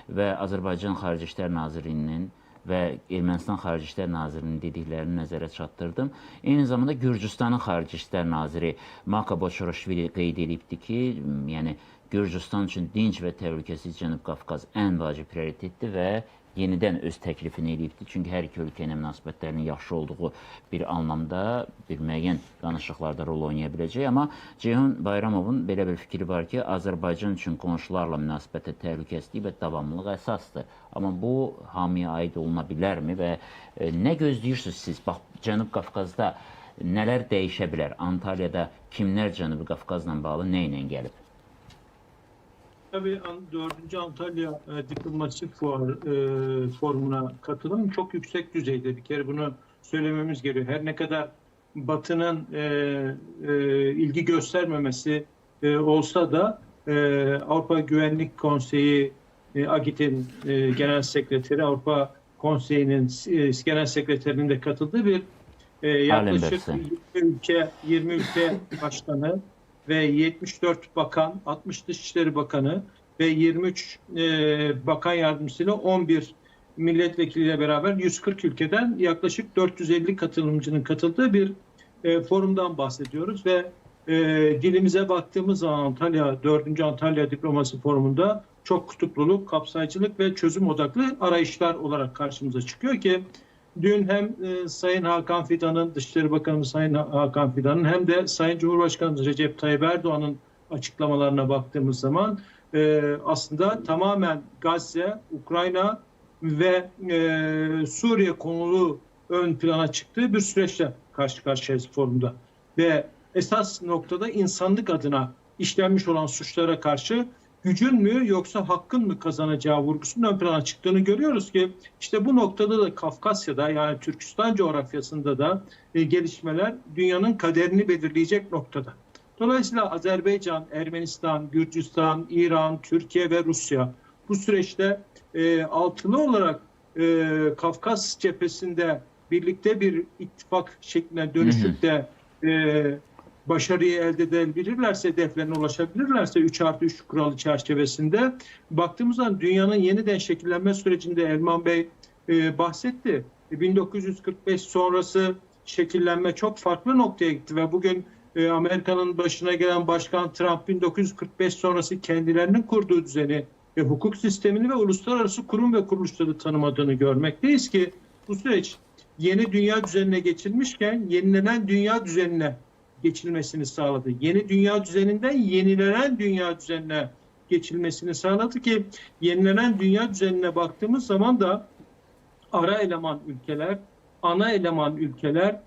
[SPEAKER 1] və Azərbaycan Xarici İşlər Nazirliyinin və Ermənistan Xarici İşlər Nazirinin dediklərini nəzərə çatdırdım. Eyni zamanda Gürcüstanın Xarici İşlər Naziri Maka Boçoroşvili qeyd edibdi ki, yəni Gürcüstan üçün dinc və təhlükəsiz Cənub Qafqaz ən vacib prioritetdir və yenidən öz təklifini edibdi. Çünki hər iki ölkə ilə münasibətlərinin yaxşı olduğu bir anlamda bir müəyyən danışıqlarda rol oynaya biləcək. Amma Ceyhun Bayramovun belə bir fikri var ki, Azərbaycan üçün qonşularla münasibətdə təhlükəsizlik və davamlılıq əsasdır. Amma bu hamıya aid oluna bilərmi və nə gözləyirsiniz siz? Bax, Cənub Qafqazda nələr dəyişə bilər? Antalyada kimlər Cənubi Qafqazla bağlı nə ilə gəlib?
[SPEAKER 5] Tabii 4. Antalya Diplomatik Forumuna katılan çok yüksek düzeyde, bir kere bunu söylememiz gerekiyor. Her ne kadar Batı'nın ilgi göstermemesi olsa da Avrupa Güvenlik Konseyi AGİT'in Genel Sekreteri, Avrupa Konseyi'nin Genel Sekreterinin de katıldığı bir yaklaşık 20 ülke başkanı ve 74 bakan, 60 Dışişleri Bakanı ve 23 bakan yardımcısıyla 11 milletvekiliyle beraber 140 ülkeden yaklaşık 450 katılımcının katıldığı bir forumdan bahsediyoruz ve dilimize baktığımız zaman Antalya 4. Antalya Diplomasi Forumu'nda çok kutupluluk, kapsayıcılık ve çözüm odaklı arayışlar olarak karşımıza çıkıyor ki dün hem Sayın Hakan Fidan'ın, Dışişleri Bakanımız Sayın Hakan Fidan'ın hem de Sayın Cumhurbaşkanımız Recep Tayyip Erdoğan'ın açıklamalarına baktığımız zaman aslında tamamen Gazze, Ukrayna ve Suriye konulu ön plana çıktığı bir süreçle karşı karşıyayız forumda. Ve esas noktada insanlık adına işlenmiş olan suçlara karşı gücün mü yoksa hakkın mı kazanacağı vurgusunun ön plana çıktığını görüyoruz ki işte bu noktada da Kafkasya'da, yani Türkistan coğrafyasında da gelişmeler dünyanın kaderini belirleyecek noktada. Dolayısıyla Azerbaycan, Ermenistan, Gürcistan, İran, Türkiye ve Rusya bu süreçte altılı olarak Kafkas cephesinde birlikte bir ittifak şekline dönüşüp de başarıyı elde edebilirlerse, hedeflerine ulaşabilirlerse 3+3 kuralı çerçevesinde baktığımız zaman dünyanın yeniden şekillenme sürecinde Elman Bey bahsetti. 1945 sonrası şekillenme çok farklı noktaya gitti ve bugün Amerika'nın başına gelen Başkan Trump 1945 sonrası kendilerinin kurduğu düzeni ve hukuk sistemini ve uluslararası kurum ve kuruluşları tanımadığını görmekteyiz ki bu süreç yeni dünya düzenine geçilmişken yenilenen dünya düzenine geçilmesini sağladı. Yeni dünya düzeninden yenilenen dünya düzenine geçilmesini sağladı ki yenilenen dünya düzenine baktığımız zaman da ara eleman ülkeler, ana eleman ülkeler,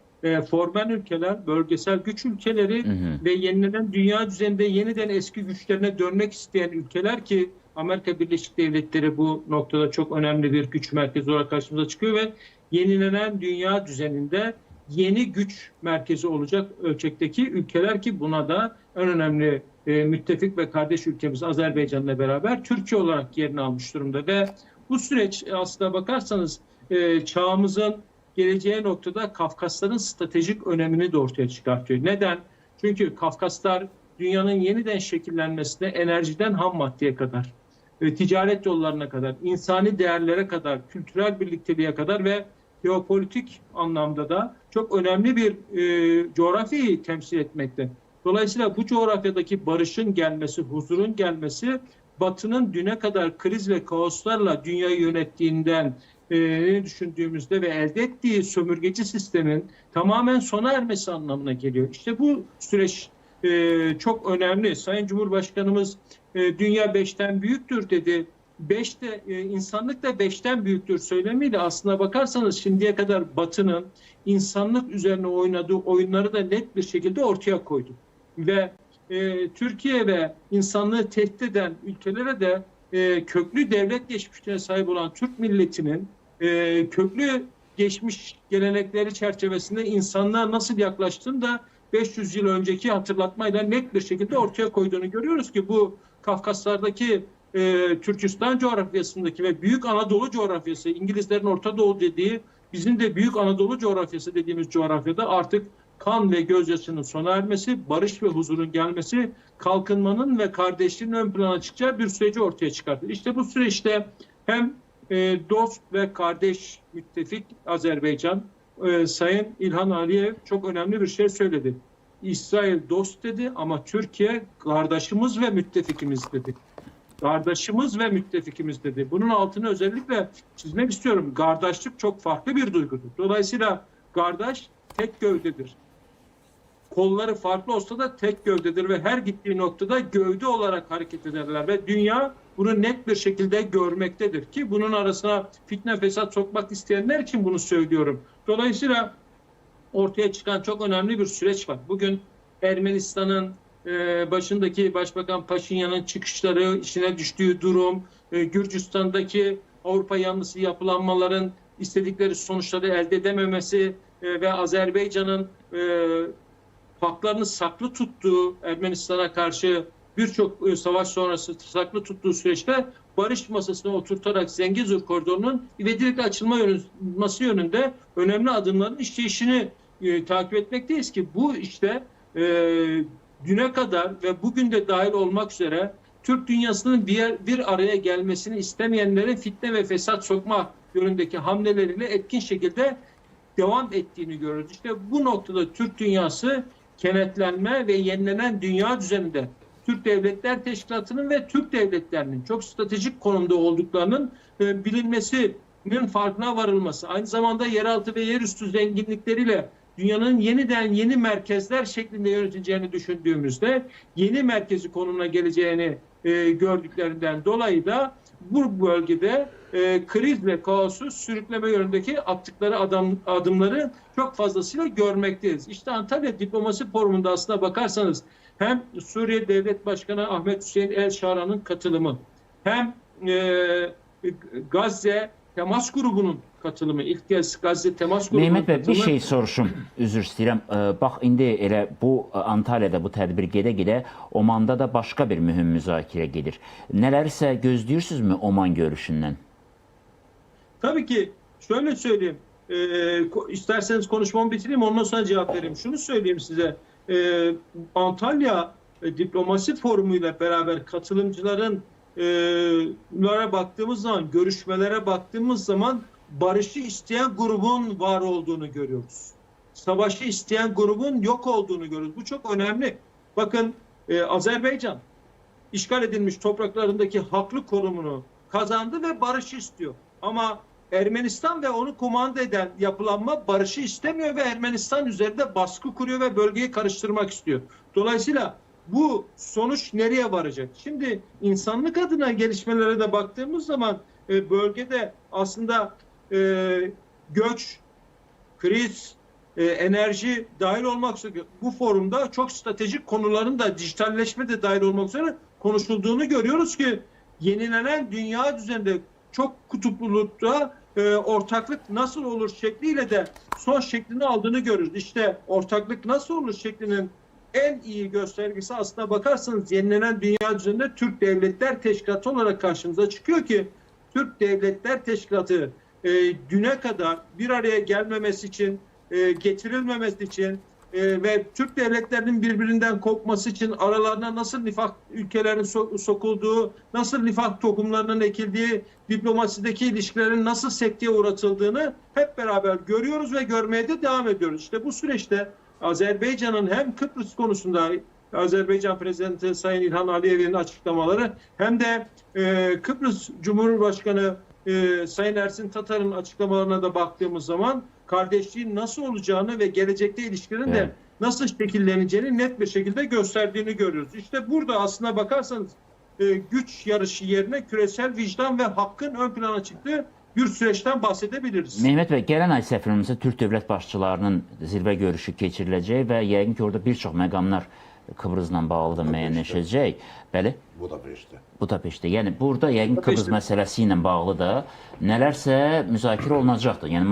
[SPEAKER 5] formen ülkeler, bölgesel güç ülkeleri ve yenilenen dünya düzeninde yeniden eski güçlerine dönmek isteyen ülkeler ki Amerika Birleşik Devletleri bu noktada çok önemli bir güç merkezi olarak karşımıza çıkıyor ve yenilenen dünya düzeninde yeni güç merkezi olacak ölçekteki ülkeler ki buna da en önemli müttefik ve kardeş ülkemiz Azerbaycan'la beraber Türkiye olarak yerini almış durumda ve bu süreç aslına bakarsanız çağımızın geleceği noktada Kafkasların stratejik önemini de ortaya çıkartıyor. Neden? Çünkü Kafkaslar dünyanın yeniden şekillenmesine enerjiden ham maddeye kadar, ticaret yollarına kadar, insani değerlere kadar, kültürel birlikteliğe kadar ve jeopolitik anlamda da çok önemli bir coğrafyayı temsil etmekte. Dolayısıyla bu coğrafyadaki barışın gelmesi, huzurun gelmesi, Batı'nın düne kadar kriz ve kaoslarla dünyayı yönettiğinden düşündüğümüzde ve elde ettiği sömürgeci sistemin tamamen sona ermesi anlamına geliyor. İşte bu süreç çok önemli. Sayın Cumhurbaşkanımız dünya 5'ten büyüktür dedi. İnsanlık da 5'ten büyüktür söylemiyle aslına bakarsanız şimdiye kadar Batı'nın insanlık üzerine oynadığı oyunları da net bir şekilde ortaya koydu. Ve Türkiye ve insanlığı tehdit eden ülkelere de köklü devlet geçmişine sahip olan Türk milletinin köklü geçmiş gelenekleri çerçevesinde insanlığa nasıl yaklaştığını da 500 yıl önceki hatırlatmayla net bir şekilde ortaya koyduğunu görüyoruz ki bu Kafkaslardaki Türkistan coğrafyasındaki ve Büyük Anadolu coğrafyası, İngilizlerin Orta Doğu dediği, bizim de Büyük Anadolu coğrafyası dediğimiz coğrafyada artık kan ve gözyaşının sona ermesi, barış ve huzurun gelmesi, kalkınmanın ve kardeşliğin ön plana çıkacağı bir süreci ortaya çıkarttı. İşte bu süreçte hem dost ve kardeş müttefik Azerbaycan, Sayın İlhan Aliyev çok önemli bir şey söyledi. İsrail dost dedi ama Türkiye kardeşimiz ve müttefikimiz dedi. Kardeşimiz ve müttefikimiz dedi. Bunun altını özellikle çizmek istiyorum. Kardeşlik çok farklı bir duygudur. Dolayısıyla kardeş tek gövdedir. Kolları farklı olsa da tek gövdedir ve her gittiği noktada gövde olarak hareket ederler ve dünya bunu net bir şekilde görmektedir ki bunun arasına fitne fesat sokmak isteyenler için bunu söylüyorum. Dolayısıyla ortaya çıkan çok önemli bir süreç var. Bugün Ermenistan'ın başındaki Başbakan Paşinyan'ın çıkışları, işine düştüğü durum, Gürcistan'daki Avrupa yanlısı yapılanmaların istedikleri sonuçları elde edememesi ve Azerbaycan'ın haklarını saklı tuttuğu, Ermenistan'a karşı birçok savaş sonrası saklı tuttuğu süreçte barış masasına oturtarak Zengezur koridorunun ivedilikle açılması yönünde önemli adımların işleyişini takip etmekteyiz ki bu işte düne kadar ve bugün de dahil olmak üzere Türk dünyasının bir araya gelmesini istemeyenlerin fitne ve fesat sokma yönündeki hamleleriyle etkin şekilde devam ettiğini görüyoruz. İşte bu noktada Türk dünyası kenetlenme ve yenilenen dünya düzeninde Türk Devletler Teşkilatı'nın ve Türk devletlerinin çok stratejik konumda olduklarının bilinmesinin farkına varılması, aynı zamanda yeraltı ve yerüstü zenginlikleriyle dünyanın yeniden yeni merkezler şeklinde yönetileceğini düşündüğümüzde yeni merkezi konumuna geleceğini gördüklerinden dolayı da bu bölgede kriz ve kaosu sürükleme yönündeki attıkları adımları çok fazlasıyla görmekteyiz. İşte Antalya Diplomasi Forumu'nda aslına bakarsanız hem Suriye Devlet Başkanı Ahmet Hüseyin El Şara'nın katılımı, hem Gazze Temas Grubu'nun katılımı, ilk kez Gazze Temas Grubu'nun
[SPEAKER 1] Mehmet
[SPEAKER 5] katılımı.
[SPEAKER 1] bəy, bir şey soruşum, üzr istəyirəm. Bax, indi elə bu Antalya'da bu tədbir gedə-gedə Omanda da başqa bir mühüm müzakirə gedir. Nələrsə gözləyirsinizmi Oman görüşündən?
[SPEAKER 5] Tabii ki şöyle söyleyeyim, isterseniz konuşmamı bitireyim ondan sonra cevap vereyim. Şunu söyleyeyim size, Antalya Diplomasi Forumu ile beraber katılımcıların baktığımız zaman, görüşmelere baktığımız zaman barışı isteyen grubun var olduğunu görüyoruz. Savaşı isteyen grubun yok olduğunu görüyoruz. Bu çok önemli. Bakın Azerbaycan işgal edilmiş topraklarındaki haklı konumunu kazandı ve barışı istiyor. Ama Ermenistan ve onu kumanda eden yapılanma barışı istemiyor ve Ermenistan üzerinde baskı kuruyor ve bölgeyi karıştırmak istiyor. Dolayısıyla bu sonuç nereye varacak? Şimdi insanlık adına gelişmelere de baktığımız zaman bölgede aslında göç, kriz, enerji dahil olmak üzere bu forumda çok stratejik konuların da dijitalleşme de dahil olmak üzere konuşulduğunu görüyoruz ki yenilenen dünya düzeninde çok kutuplulukta ortaklık nasıl olur şekliyle de son şeklini aldığını görürüz. İşte ortaklık nasıl olur şeklinin en iyi göstergesi aslına bakarsanız yenilenen dünya düzeninde Türk Devletler Teşkilatı olarak karşımıza çıkıyor ki Türk Devletler Teşkilatı düne kadar bir araya gelmemesi için, getirilmemesi için ve Türk devletlerinin birbirinden kopması için aralarına nasıl nifak ülkelerin sokulduğu, nasıl nifak tohumlarının ekildiği, diplomasideki ilişkilerin nasıl sekteye uğratıldığını hep beraber görüyoruz ve görmeye de devam ediyoruz. İşte bu süreçte Azerbaycan'ın hem Kıbrıs konusunda Azerbaycan Prezidenti Sayın İlham Aliyev'in açıklamaları hem de Kıbrıs Cumhurbaşkanı Sayın Ersin Tatar'ın açıklamalarına da baktığımız zaman kardeşliğin nasıl olacağını ve gelecekte ilişkilerin de nasıl şekilleneceğini net bir şekilde gösterdiğini görüyoruz. İşte burada aslına bakarsanız güç yarışı yerine küresel vicdan ve hakkın ön plana çıktığı bir süreçten bahsedebiliriz.
[SPEAKER 1] Mehmet Bəy, gələn ay səfərimizdə Türk dövlət başçılarının zirvə görüşü keçiriləcək və yəqin ki, orada bir çox məqamlar Kıbrısla bağlı da müəyyənləşəcək. Bəli? Budapeştdə. Yəni burada yəqin Kıbrıs məsələsi ilə bağlı da nələrsə müzakirə olunacaqdır. Yəni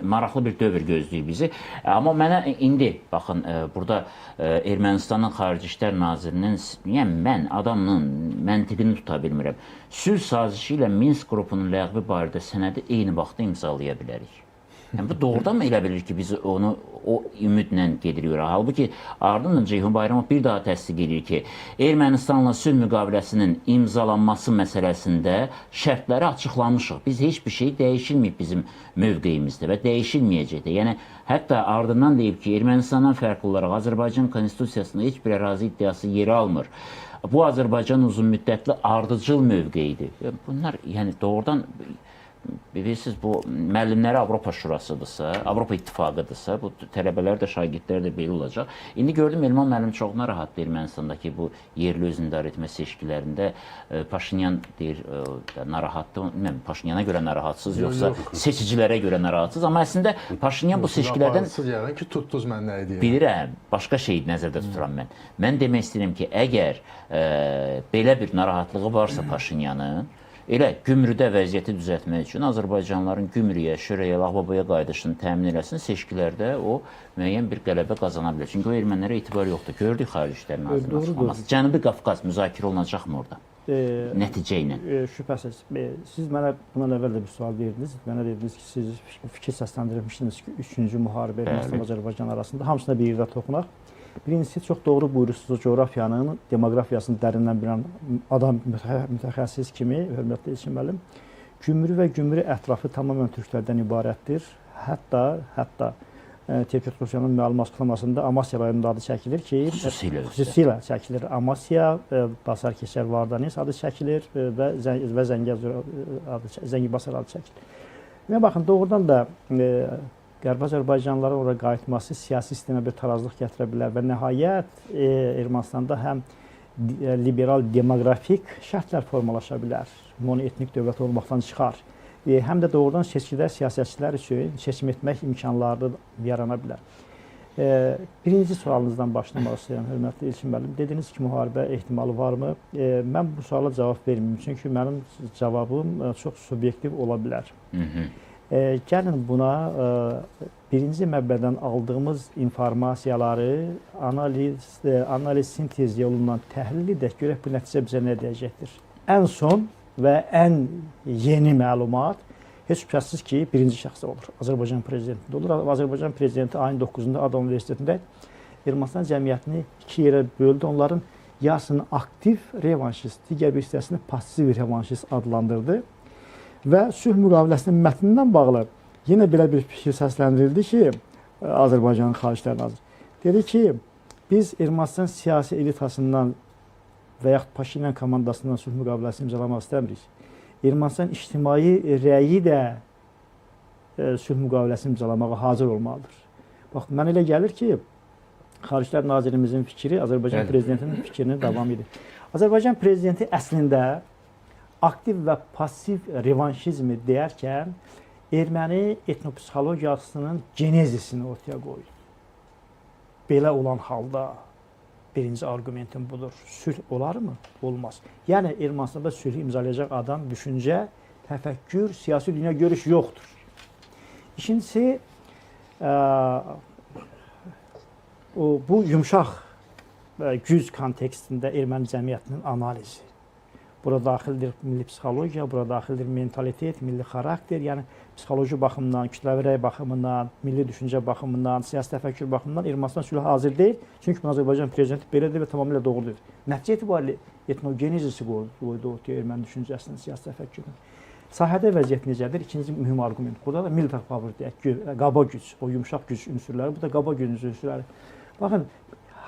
[SPEAKER 1] maraqlı bir dövr gözləyir bizi. Amma mənə indi baxın burada Ermənistanın Xarici İşlər Nazirinin, yəni mən adamın məntiqini tuta bilmirəm. Sülh sazişi ilə Minsk qrupunun ləğvi barədə sənədi eyni vaxtda imzalaya bilərik. Yəni bu doğrudan mı elə bilir ki, biz onu o ümidlə gedirik? Halbuki ardından Ceyhun Bayramov bir daha təsdiq edir ki, Ermənistanla sülh müqaviləsinin imzalanması məsələsində şərtləri açıqlamışıq. Biz heç bir şey dəyişilməyib bizim mövqeyimizdə və dəyişilməyəcək də. Yəni hətta ardından deyib ki, Ermənistandan fərqli olaraq Azərbaycan konstitusiyasında heç bir ərazi iddiası yer almır. Bu Azərbaycan uzunmüddətli ardıcıl mövqeyidir. Bunlar yəni doğrudan bilirsiniz, bu müəllimləri Avropa Şurasıdırsa, Avropa İttifaqıdırsa, bu tələbələr də, şagirdlər də belə olacaq. İndi gördüm, Elman müəllim çox narahatdır Ermənistandakı bu yerli özünü idarə etmə seçkilərində. Paşinyan deyir, narahatdır. Bilməm, Paşinyana görə narahatsız, yoxsa seçicilərə görə narahatsız. Amma əslində Paşinyan bu seçkilərdən...
[SPEAKER 4] Yəni ki, tutdunuz mən nə edirəm?
[SPEAKER 1] Bilirəm, başqa şeyi nəzərdə tuturam mən. Mən demək istəyirəm ki, əgər belə bir narahatlığı varsa Paşinyanın, elə gümrüdə vəziyyəti düzəltmək üçün Azərbaycanlıların gümrüyə, şörəyə, lağbabaya qayıdışını təmin eləsin, seçkilərdə o müəyyən bir qələbə qazana bilər. Çünki o ermənilərə etibar yoxdur. Gördük Xarici İşlər Nazirinin açıqlaması. Cənubi Qafqaz müzakirə olunacaqmı orada? Nəticə ilə?
[SPEAKER 2] Şübhəsiz. Siz mənə bundan əvvəl də bir sual verdiniz. Mənə dediniz ki, siz fikir səsləndirmişsiniz ki, 3-cü müharibə Ermənistan-Azərbaycan arasında. Hamısına bir yerdə toxunaq. Birincisi, çox doğru buyurursunuz, coğrafyanın, demoqrafiyasını dərindən bilən adam, mütəxəssis kimi, hörmətli İlkin müəllim, Gümrü və Gümrü ətrafı tamamilə türklərdən ibarətdir. Hətta Tepetrusiyanın məlum açıqlamasında Amasya rayonunda adı çəkilir ki, xüsusilə çəkilir. Amasya, Basar Keçər Vardanis adı çəkilir və Zəngibasar adı çəkilir. Və baxın, doğrudan da Qərbi Azərbaycanlıların oraya qayıtması siyasi sistemə bir tarazlıq gətirə bilər və nəhayət Ermənistanda həm liberal demoqrafik şərtlər formalaşa bilər, monoetnik dövlət olmaqdan çıxar, həm də doğrudan seçkilər siyasətçilər üçün seçim etmək imkanları yarana bilər. Birinci sualınızdan başlamaq istəyirəm, hörmətli İlkin müəllim. Dediniz ki, müharibə ehtimalı varmı? Mən bu suala cavab verməyim, çünki mənim cavabım çox subyektiv ola bilər. Gəlin buna birinci məblədən aldığımız informasiyaları analiz sintez yolundan təhlil edək, görək bu nəticə bizə nə deyəcəkdir. Ən son və ən yeni məlumat heç şübhəsiz ki, birinci şəxsdə olur. Azərbaycan prezidentində olur. Azərbaycan prezidenti ayın 9-da Adam Universitetində Ermənistan cəmiyyətini iki yerə böldü. Onların yarısını aktiv revanşist, digər bir hissəsini pasiv revanşist adlandırdı. Və sülh müqaviləsinin mətnindən bağlı yenə belə bir fikir səsləndirildi ki, Azərbaycanın Xarici İşlər Naziri dedi ki, biz Ermənistan siyasi elitasından və yaxud Paşinyan komandasından sülh müqaviləsini imzalamaq istəmirik. Ermənistan ictimai rəyi də sülh müqaviləsini imzalamağa hazır olmalıdır. Bax, mən elə gəlir ki, Xarici İşlər Nazirimizin fikri Azərbaycan prezidentinin fikrinin davamı idi. Azərbaycan prezidenti əslində aktiv və pasiv revanşizmi deyərkən erməni etnopsixologiyasının genezisini ortaya qoyur. Belə olan halda birinci argumentim budur. Sülh olarmı? Olmaz. Yəni Ermənistanda sülhü imzalayacaq adam, düşüncə, təfəkkür, siyasi dünya görüş yoxdur. İkincisi, bu yumşaq güc kontekstində erməni cəmiyyətinin analizi. Bura daxildir milli psixologiya, bura daxildir mentalitet, milli xarakter, yəni psixoloji baxımdan, kütləvi rəy baxımından, milli düşüncə baxımından, siyasi təfəkkür baxımından Ermənistan sülhə hazır deyil. Çünki Azərbaycan prezidenti belədir və tamamilə doğrudur. Nəticə etibarilə etnogenezisi qoydu ortaya erməni düşüncəsinin, siyasi təfəkkürün. Sahədə vəziyyət necədir? İkinci mühüm arqument. Burada da military power deyək, qaba güc, o yumşaq güc ünsürləri, bu da qaba güc ünsürləri. Baxın,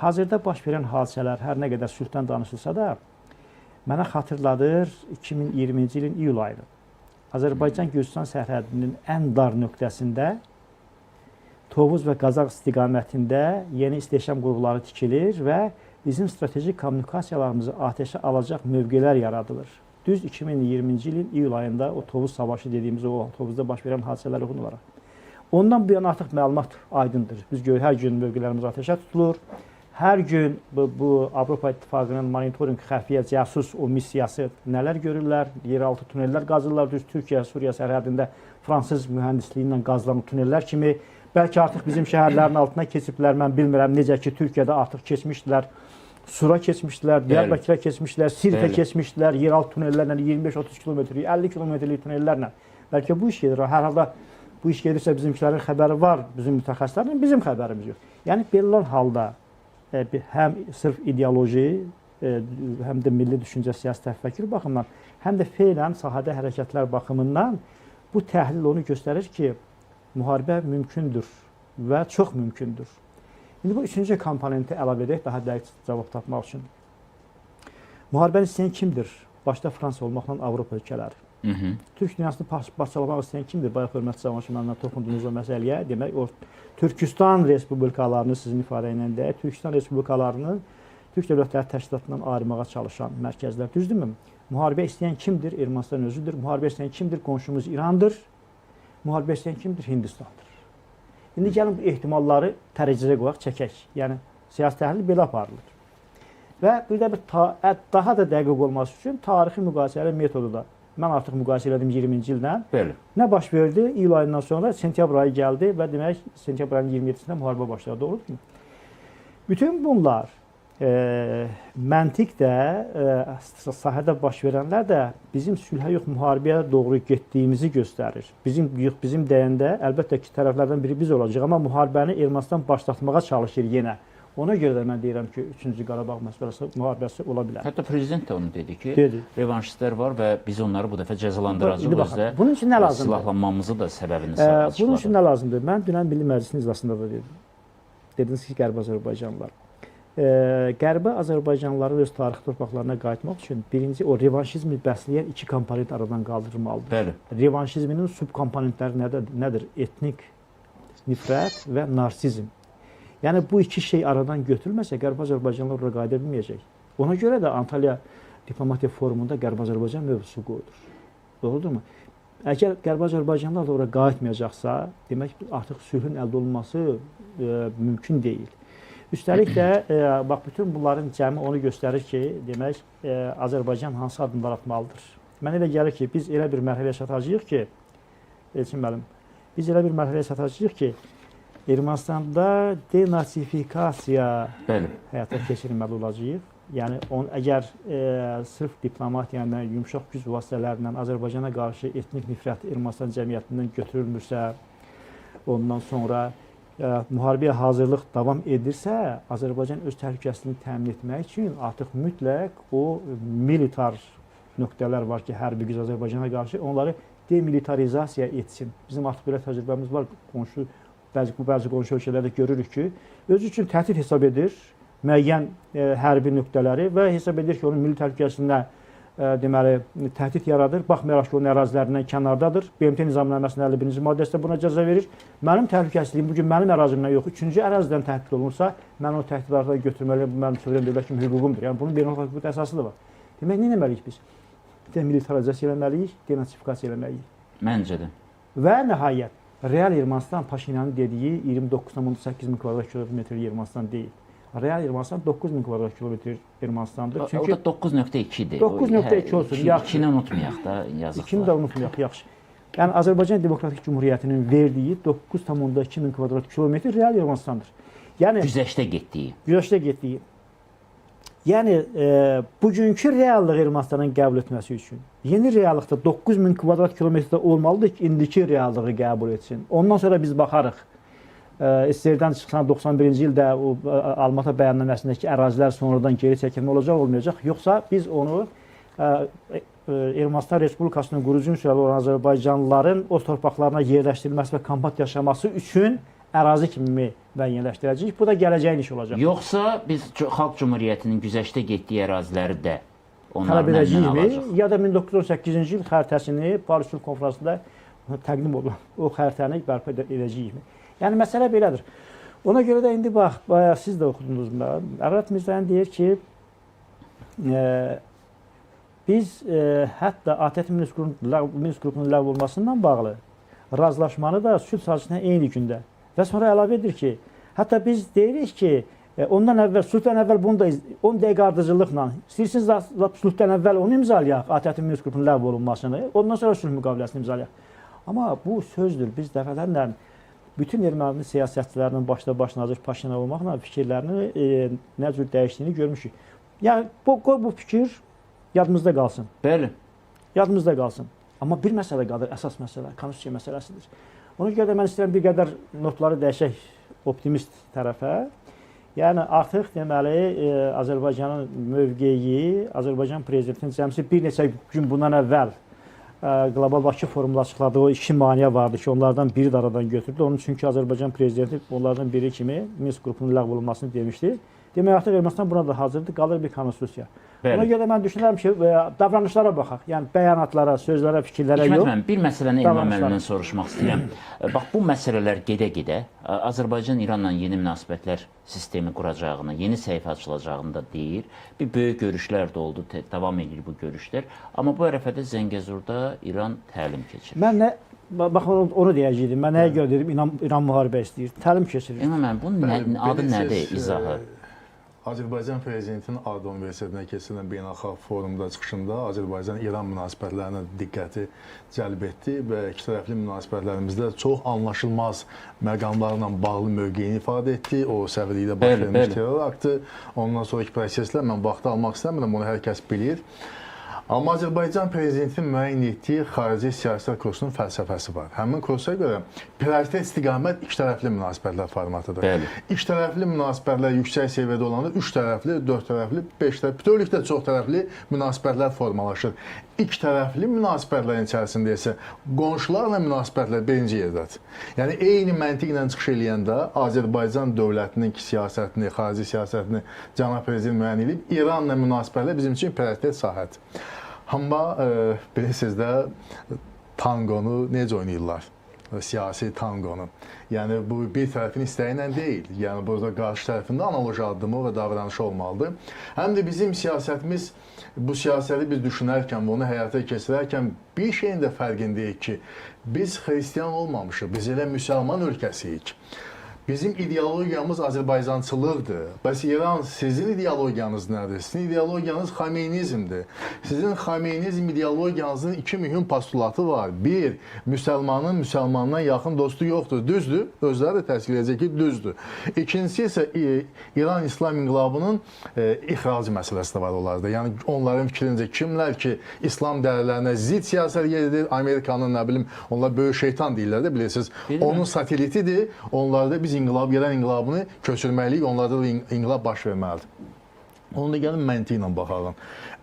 [SPEAKER 2] hazırda baş verən hadisələr hər nə qədər sülhdən danışılsa da, mənə xatırladır 2020-ci ilin iyul ayını. Azərbaycan-Gürcüstan sərhədinin ən dar nöqtəsində Tovuz və Qazax istiqamətində yeni istehkam qurğuları tikilir və bizim strateji kommunikasiyalarımızı atəşə alacaq mövqelər yaradılır. Düz 2020-ci ilin iyul ayında o Tovuz savaşı dediyimiz o Tovuzda baş verən hadisələr uyğun olaraq. Ondan bu yana artıq məlumat aydındır. Biz görürük, hər gün mövqelərimiz atəşə tutulur. Hər gün bu Avropa İttifaqının monitorinq xəfiyyə cəsus o missiyası nələr görürlər? Yeraltı tunellər qazırlar. Düz Türkiyə-Suriya sərhədində fransız mühəndisliyi ilə qazılan tunellər kimi. Bəlkə artıq bizim şəhərlərin altına keçiblər. Mən bilmirəm necə ki, Türkiyədə artıq keçmişdilər. Sura keçmişdilər, Diyarbəkirə keçmişdilər, Sirtə keçmişdilər. Yeraltı tunellərlə 25-30 kilometrlik, 50 kilometrlik tunellərlə. Bəlkə bu iş gedir. Hər halda bu iş gedirsə bizimkilərin xəbəri var, bizim mütəxəssislərin, bizim xəbərimiz yox. Yəni belə olan halda həm sırf ideoloji, həm də milli düşüncə, siyasi təfəkkür baxımından, həm də feylən sahədə hərəkətlər baxımından bu təhlil onu göstərir ki, müharibə mümkündür və çox mümkündür. İndi bu üçüncü komponenti əlavə edək, daha dəqiq cavab tapmaq üçün. Müharibəni istəyən kimdir? Başda Fransa olmaqla Avropa ölkələri. Türk dünyasını parçalamaq istəyən kimdir? Bayaq hörmətli Cavanşir mənimlə toxunduğunuz o məsələyə. Demək, o Türkistan respublikalarını sizin ifadə ilə deyək, Türkistan respublikalarını Türk Dövlətləri Təşkilatından ayırmağa çalışan mərkəzlər. Düzdürmü? Müharibə istəyən kimdir? Ermənistan özüdür. Müharibə istəyən kimdir? Qonşumuz İrandır. Müharibə istəyən kimdir? Hindistandır. İndi gəlin bu ehtimalları tərəccüzə qoyaq, çəkək. Yəni, siyasi təhlil belə aparılır. Və bir də daha da dəqiq olması üçün tarixi müqayisəli metodu da. Mən artıq müqayisə elədim 20-ci ildən. Bəli. Nə baş verdi? İyul ayından sonra sentyabr ayı gəldi və demək, sentyabr ayının 27-sində müharibə başladı. Doğrudur mu? Bütün bunlar məntiq də, sahədə baş verənlər də bizim sülhə yox, müharibəyə doğru getdiyimizi göstərir. Bizim deyəndə əlbəttə ki, tərəflərdən biri biz olacaq, amma müharibəni Ermənistan başlatmağa çalışır yenə. Ona görə də mən deyirəm ki, 3-cü Qarabağ müharibəsi ola bilər.
[SPEAKER 1] Hətta prezident də onu dedi ki, revanşistlər var və biz onları bu dəfə cəzalandıracağıq. Özdə
[SPEAKER 2] bunun üçün nə lazımdır?
[SPEAKER 1] Silahlanmamızı da səbəbini açıqladı.
[SPEAKER 2] Bunun üçün nə lazımdır? Mən dünən Milli Məclisin iclasında da dedim. Dediniz ki, Qərbi Azərbaycanlılar. Qərbi Azərbaycanlıların öz tarixi torpaqlarına qayıtmaq üçün birinci o revanşizmi bəsləyən iki komponent aradan qaldırılmalıdır. Bəli. Revanşizminin subkomponentləri nədir? Etnik nifrət və narsizm. Yəni bu iki şey aradan götürülməsə Qərbi Azərbaycanlılar ora qayıda bilməyəcək. Ona görə də Antalya Diplomatiya Forumunda Qərbi Azərbaycan mövzusu qoyulur. Doğrudurmu? Əgər Qərbi Azərbaycanlılar da ora qayıtmayacaqsa, demək artıq sülhün əldə olunması mümkün deyil. Üstəlik də bax bütün bunların cəmi onu göstərir ki, demək Azərbaycan hansı addımlar atmalıdır. Mənə elə gəlir ki, biz elə bir mərhələyə çatacağıq ki, Elçin müəllim, biz elə bir mərhələyə çatacağıq ki, Ermənistanda denasifikasiya həyata keçirilməli olacaq. Yəni, əgər sırf diplomatiyanla, yumşaq güc vasitələrlə Azərbaycana qarşı etnik nifrət Ermənistan cəmiyyətindən götürülmürsə, ondan sonra müharibəyə hazırlıq davam edirsə, Azərbaycan öz təhlükəsini təmin etmək üçün artıq mütləq o militar nöqtələr var ki, hərbi güc Azərbaycana qarşı onları demilitarizasiya etsin. Bizim artıq belə təcrübəmiz var, bəzi qonşu ölkələrdə görürük ki, özü üçün təhdid hesab edir müəyyən hərbi nöqtələri və hesab edir ki, onun milli təhlükəsində deməli, təhdid yaradır. Baxmayaraq ki, onun ərazilərindən kənardadır. BMT Nizamnaməsinin 51-ci maddəsi də buna cəza verir. Mənim təhlükəsizliyim bugün mənim ərazimdən yox, 3-cü ərazidən təhdid olunursa, mən o təhdidlərdən götürməliyəm, bu mənim suveren dövlət kimi hüququmdur. Yəni, bunun beynəlxalq hüquq əsası da var. Demək, nə etməliyik biz? Demilitarizasiya eləməliyik, denasifikasiya eləməliyik.
[SPEAKER 1] Məncə də.
[SPEAKER 2] Və nəhayət, real Ermənistan Paşinyanın dediyi 29,8 min kvadrat kilometrlik Ermənistan deyil. Real Ermənistan 9 min kvadrat kilometr Ermənistandır.
[SPEAKER 1] Çünki o da 9,2-dir.
[SPEAKER 2] 9,2 olsun.
[SPEAKER 1] 2-ni unutmayaq da, yazıqlar.
[SPEAKER 2] 2-ni də unutmayaq, yaxşı. Yəni, Azərbaycan Demokratik Cumhuriyyətinin verdiyi 9,2 min kvadrat kilometr real Ermənistandır. Yəni,
[SPEAKER 1] güzəştə getdiyi.
[SPEAKER 2] Güzəştə getdiyi. Yəni bugünkü reallığı Ermənistanın qəbul etməsi üçün yeni reallıqda 9000 kvadrat kilometrdə olmalıdır ki, indiki reallığı qəbul etsin. Ondan sonra biz baxarıq. SSR-dən çıxsan 91-ci ildə o Almatı bəyannaməsindəki ərazilər sonradan geri çəkilmə olacaq, olmayacaq. Yoxsa biz onu Ermənistan Respublikasının qurucu müstəvi olan Azərbaycanlıların o torpaqlarına yerləşdirilməsi və kompat yaşaması üçün ərazi kimi müəyyənləşdirəcəyik. Bu da gələcəyin işi olacaq.
[SPEAKER 1] Yoxsa biz Xalq Cümhuriyyətinin güzəştə getdiyi əraziləri də
[SPEAKER 2] Tələb
[SPEAKER 1] onların əlindən
[SPEAKER 2] edəcəyikmi?
[SPEAKER 1] alacaq?
[SPEAKER 2] Ya da 1918-ci il xəritəsini Paris Sülh Konfransında təqdim olunan o xəritəni bərpa edəcəyikmi? Yəni məsələ belədir. Ona görə də indi bax, siz də oxudunuz bunu. Əvət Mirzənin deyir ki, biz hətta ATƏT Minsk qrupunun ləğv olmasından bağlı razılaşmanı da sülh sazişinə eyni gündə və sonra əlavə edir ki, hətta biz deyirik ki, ondan əvvəl, sülhdən əvvəl bunu da 10 dəqiqə ardıcıllıqla, istəyirsiniz sülhdən əvvəl onu imzalayaq, ATƏT Minsk qrupunun ləğv olunmasını, ondan sonra sülh müqaviləsini imzalayaq. Amma bu sözdür, biz dəfələrlə bütün erməni siyasətçilərinin başda baş nazir Paşinyan olmaqla fikirlərini nə cür dəyişdiyini görmüşük. Yəni, bu fikir yadımızda qalsın.
[SPEAKER 1] Bəli.
[SPEAKER 2] Yadımızda qalsın. Amma bir məsələ qalır, əsas məsələ, konstitusiya məsələsidir. Ona görə də mən istəyirəm bir qədər notları dəyişək optimist tərəfə. Yəni, artıq deməli, Azərbaycanın mövqeyi, Azərbaycan prezidentinin cəmsi bir neçə gün bundan əvvəl Qlobal Bakı forumunda açıqladığı o 2 maneə vardı ki, onlardan biri də aradan götürdü. Onun çünki Azərbaycan prezidenti onlardan biri kimi Minsk qrupunun ləğv olunmasını demişdi. Demək, artıq Ermənistan buna da hazırdır, qalır bir konstitusiya. Ona görə mən düşünürəm ki, davranışlara baxaq. Yəni, bəyanatlara, sözlərə, fikirlərə yox.
[SPEAKER 1] Hikmət müəllim, bir məsələni Elman müəllimdən soruşmaq istəyirəm. Bax, bu məsələlər gedə-gedə Azərbaycan İranla yeni münasibətlər sistemi quracağını, yeni səhifə açılacağını da deyir. Bir böyük görüşlər də oldu, davam edir bu görüşlər. Amma bu ərəfədə Zəngəzurda İran təlim keçirir.
[SPEAKER 2] Mən nə, bax, onu deyəcəkdim. Mən nəyə görə dedim, İran müharibə istəyir, təlim keçirir.
[SPEAKER 1] Elman müəllim, bunun adı nədir, izahı?
[SPEAKER 4] Azərbaycan prezidentinin ADO Universitetinə keçirilən beynəlxalq forumda çıxışında Azərbaycan-İran münasibətlərinə diqqəti cəlb etdi və ikitərəfli münasibətlərimizdə çox anlaşılmaz məqamlarla bağlı mövqeyini ifadə etdi. O səfirlikdə baş vermiş terror aktı. Ondan sonraki proseslər mən vaxtı almaq istəmirəm, onu hər kəs bilir. Amma Azərbaycan prezidentinin müəyyən etdiyi xarici siyasət kursunun fəlsəfəsi var. Həmin kursa görə prioritet istiqamət ikitərəfli münasibətlər formatıdır.
[SPEAKER 1] Bəli.
[SPEAKER 4] İkitərəfli münasibətlər yüksək səviyyədə olanda 3 tərəfli, 4 tərəfli, 5 tərəfli, bütövlükdə çox tərəfli münasibətlər formalaşır. İkitərəfli münasibətlərin içərisində isə qonşularla münasibətlər birinci yerdədir. Yəni, eyni məntiqlə çıxış eləyəndə Azərbaycan dövlətinin siyasətini, xarici siyasətini cənab prezident müəyyən edib, İranla münasibətlər bizim üçün prioritet sahədir. Amma bilirsiniz də tangonu necə oynayırlar? Siyasi tangonu. Yəni, bu bir tərəfin istəyi ilə deyil. Yəni, burada qarşı tərəfində analoji addımı və davranışı olmalıdır. Həm də bizim siyasətimiz, bu siyasəti biz düşünərkən və onu həyata keçirərkən bir şeyin də fərqindəyik ki, biz xristiyan olmamışıq, biz elə müsəlman ölkəsiyik. Bizim ideologiyamız Azərbaycançılıqdır. Bəs İran, sizin ideologiyanız nədir? Sizin ideologiyanız Xameynizmdir. Sizin Xameynizm ideologiyanızın 2 mühüm postulatı var. Bir, müsəlmanın müsəlmandan yaxın dostu yoxdur. Düzdür. Özləri də təsdiq edəcək ki, düzdür. İkincisi isə İran İslam inqilabının ixracı məsələsi də var onlarda. Yəni, onların fikrincə kimlər ki, İslam dəyərlərinə zidd siyasət yeridir, Amerikanın, nə bilim, onlar böyük şeytan deyirlər də, bilirsiniz. Onun satelitidir. Onlarda biz İran inqilabını köçürməliyik, onlarda da inqilab baş verməlidir. Onu da gəlin məntiqlə baxalım.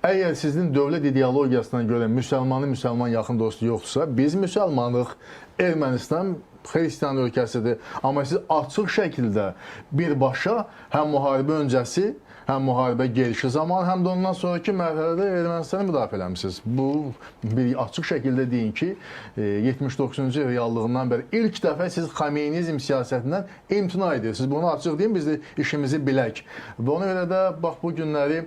[SPEAKER 4] Əgər sizin dövlət ideologiyasına görə müsəlman yaxın dostu yoxdursa, biz müsəlmanlıq, Ermənistan xristiyan ölkəsidir. Amma siz açıq şəkildə birbaşa həm müharibə öncəsi, həm müharibə gelişi zaman, həm də ondan sonraki mərhələdə Ermənistanı müdafiə eləmişsiniz. Bu, bir açıq şəkildə deyin ki, 79-cu reallığından bəri ilk dəfə siz Xameynizm siyasətindən imtina edirsiniz. Bunu açıq deyin, biz də işimizi bilək. Və ona görə də, bax, bu günləri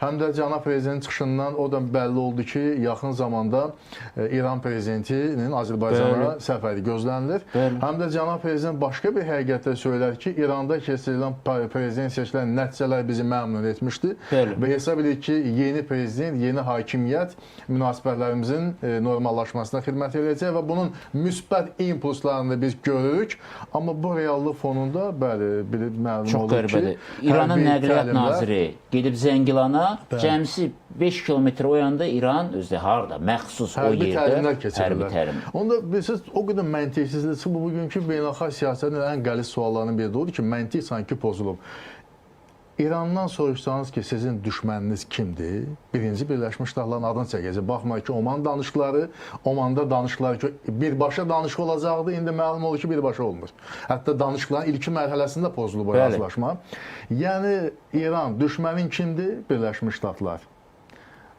[SPEAKER 4] həm də cənab prezident çıxışından o da bəlli oldu ki, yaxın zamanda İran prezidentinin Azərbaycana səfəri gözlənilir. Həm də cənab prezident başqa bir həqiqətdə söylər ki, İranda keçirilən prezident seçkilərinin nəticələri bizi məmnun etmişdi.
[SPEAKER 1] Bəli.
[SPEAKER 4] Və hesab edir ki, yeni prezident, yeni hakimiyyət münasibətlərimizin normallaşmasına xidmət edəcək və bunun müsbət impulslarını biz görürük. Amma bu reallıq fonunda bəli, məlum
[SPEAKER 1] Çox
[SPEAKER 4] olur ki,
[SPEAKER 1] qəribədir. İranın
[SPEAKER 4] hərbi
[SPEAKER 1] nəqliyyat
[SPEAKER 4] təlimlər-
[SPEAKER 1] naziri gedib Zəngilana, cəmsi 5 kilometr o yanda İran özü harda, məxsus o
[SPEAKER 4] hərbi təlimlər
[SPEAKER 1] yerdə hərbi
[SPEAKER 4] keçirirlər.
[SPEAKER 1] təlim.
[SPEAKER 4] Onda bilirsiniz, o qədər məntiqsizlik ki, bu bugünkü beynəlxalq siyasətin ən qəliz suallarının biri də odur ki, məntiq sanki pozulub. İrandan soruşsanız ki, sizin düşməniniz kimdir? Birinci Birləşmiş Ştatların adını çəkəcək. Baxmayın ki, Oman danışıqları, Omanda danışıqları ki, birbaşa danışıq olacaqdı, indi məlum olur ki, birbaşa olmur. Hətta danışıqların ilki mərhələsində pozulub o razılaşma. Yəni, İran düşmənin kimdir? Birləşmiş Ştatlar.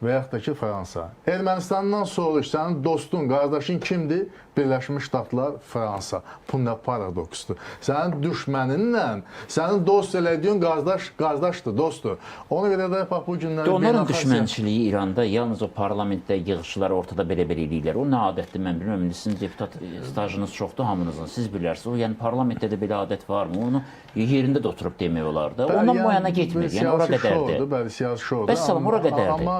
[SPEAKER 4] Və yaxud da ki, Fransa. Ermənistandan soruş, sənin dostun, qardaşın kimdir? Birləşmiş Ştatlar, Fransa. Bu nə paradoksdur. Sənin düşməninlə, sənin dost elədiyin qardaşdır, dostdur. Ona görə də bax, bu günləri...
[SPEAKER 1] Onların düşmənçiliyi İranda yalnız o parlamentdə yığışılar ortada belə-belə eləyirlər. O nə adətdir, mən bilmirəm. Sizin deputat stajınız çoxdur hamınızın, siz bilərsiniz. O, yəni parlamentdə də belə adət varmı? Onu yerində də oturub demək olar da. Ondan bu yana getmir, yəni ora qədərdir.
[SPEAKER 4] Bəli, siyasi şoudur.
[SPEAKER 1] Bəs salam, ora qədərdir.
[SPEAKER 4] Amma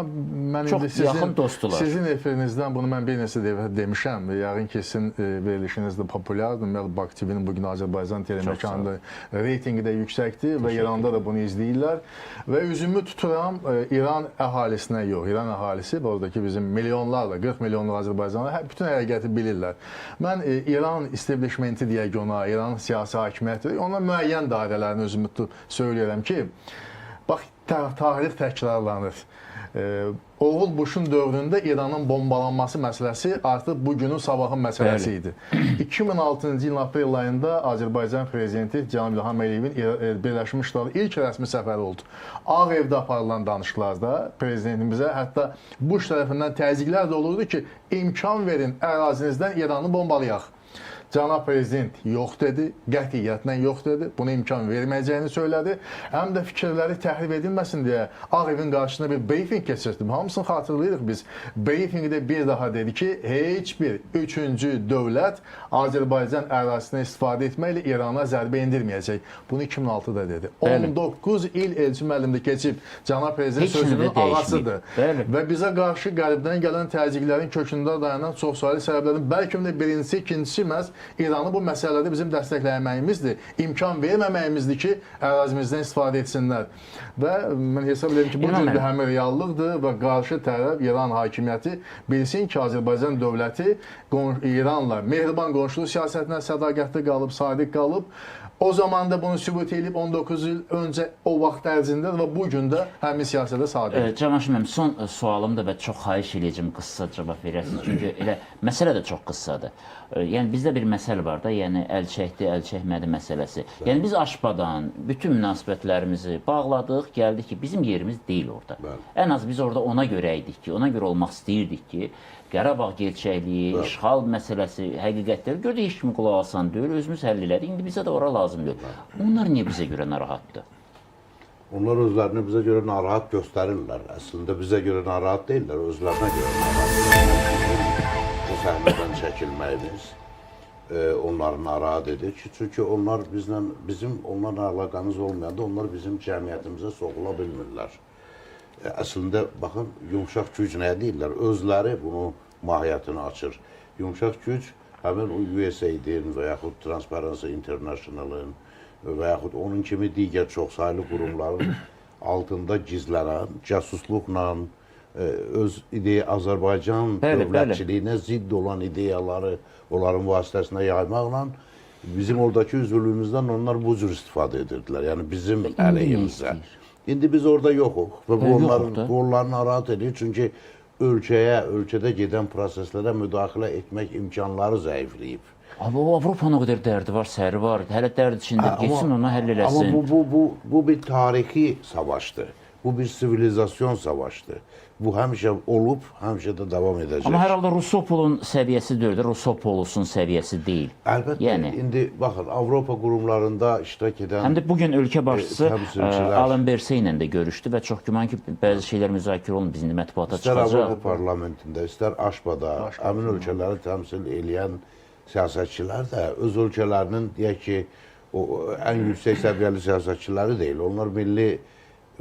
[SPEAKER 4] mən
[SPEAKER 1] çox yaxın dostdular.
[SPEAKER 4] Sizin efirinizdən bunu mən bir neçə dəfə demişəm. Yəqin ki, sizin verilişiniz də populyardır. Məlbaq TV-nin bugün Azərbaycan televiziyanında reytingi də yüksəkdir və İranda da bunu izləyirlər. Və üzümü tuturam İran əhalisinə yox. İran əhalisi, oradakı bizim milyonlarla, 40 milyonluq Azərbaycanlı bütün həqiqəti bilirlər. Mən İran establishmenti deyək ona, İran siyasi hakimiyyəti, ona müəyyən dairələrini özümü tutub söyləyirəm ki, bax, tarix təkrarlanır. Oğul Bush'un dövründə İranın bombalanması məsələsi artıq bugünün sabahın məsələsi idi. 2006-cı ilin aprel ayında Azərbaycan prezidenti Cənab İlham Əliyevin Birləşmiş Ştatlar ilk rəsmi səfəri oldu. Ağ Evdə aparılan danışıqlarda prezidentimizə hətta Bush tərəfindən təzyiqlər də olurdu ki, imkan verin ərazinizdən İranı bombalayaq. Cənab prezident yox dedi, qətiyyətlə yox dedi, buna imkan verməyəcəyini söylədi. Həm də fikirləri təhrif edilməsin deyə Ağ Evin qarşısında bir briefing keçirdim. Hamısını xatırlayırıq biz. Briefingdə bir daha dedi ki, heç bir üçüncü dövlət Azərbaycan ərazisinə istifadə etməklə İrana zərbə endirməyəcək. Bunu 2006-da dedi. 19 il Elçin müəllimdə keçib Cənab prezident sözünün ağasıdır. Və bizə qarşı qəlbdən gələn təzyiqlərin kökündə dayanan çoxsaylı səbəblərin bəlkə də birincisi, ikincisi məhz İranı bu məsələdə bizim dəstəkləyəməyimizdir, imkan verməməyimizdir ki, ərazimizdən istifadə etsinlər. Və mən hesab edirəm ki, bu cür bir həmin reallıqdır və qarşı tərəf İran hakimiyyəti bilsin ki, Azərbaycan dövləti İranla mehriban qonşuluq siyasətinə sədaqətli qalıb, sadiq qalıb. O zaman da bunu sübut edib 19 il öncə o vaxt ərzində və bu gün də həmin siyasətə sadiq.
[SPEAKER 1] Cəmaşım, son sualımdır və çox xahiş edəcəm qısa cavab verəsiniz. Çünki elə məsələ də çox qısadır. Yəni bizdə bir məsələ var da, yəni əl çəkdi, əl çəkmədi məsələsi. Yəni biz aşpadan bütün münasibətlərimizi bağladıq, gəldik ki, bizim yerimiz deyil orada. Ən az biz orada ona görə idik ki, ona görə olmaq istəyirdik ki, Qarabağ gerçəkliyi, işğal məsələsi, həqiqətlər görə heç kimi qulaq asan deyil, özümüz həll elədik. İndi bizə də ora lazım deyil. Onlar niyə bizə görə narahatdır?
[SPEAKER 3] Onlar özlərini bizə görə narahat göstərirlər. Əslində bizə görə narahat deyirlər, özlərinə görə narahat. O səhnədən çəkilməyimiz onları narahat edir ki, çünki onlar bizim onlarla əlaqəmiz olmayanda onlar bizim cəmiyyətimizə soxula bilmirlər. Əslində, baxın, yumşaq güc nəyə deyirlər? Özləri bunu mahiyyətini açır. Yumşaq güc həmin USAID-in və yaxud Transparency International-ın və yaxud onun kimi digər çoxsaylı qurumların altında gizlənən, casusluqla, öz Azərbaycan dövlətçiliyinə zidd olan ideyaları onların vasitəsində yaymaqla bizim oradakı üzvlüyümüzdən onlar bu cür istifadə edirdilər. Yəni bizim əleyhimizə. İndi biz orada yoxuq və bu onları narahat edir. Çünki ölkədə gedən proseslərə müdaxilə etmək imkanları zəifləyib.
[SPEAKER 1] Amma o Avropanın o qədər dərdi var, səri var. Hələ dərd içində geçsin, onu həll eləsin.
[SPEAKER 3] Amma bu bir tarixi savaşdır. Bu bir sivilizasyon savaşdır. Bu həmişə olub, həmişə də davam edəcək.
[SPEAKER 1] Amma hər halda Rusopolun səviyyəsi deyil, Rusopolusun səviyyəsi deyil.
[SPEAKER 3] Əlbəttə, indi baxın, Avropa qurumlarında iştirak edən...
[SPEAKER 1] Həm də bugün ölkə başçısı Alan Berse ilə də görüşdü və çox güman ki, bəzi şeylər müzakirə olunub, bizim mətbuata çıxacaq.
[SPEAKER 3] İstər Avropa parlamentində, istər Aşbada, həmin ölkələri təmsil eləyən siyasətçilər də öz ölkələrinin, deyək ki, ən yüksək səviyyəli siyasətçiləri deyil. Onlar milli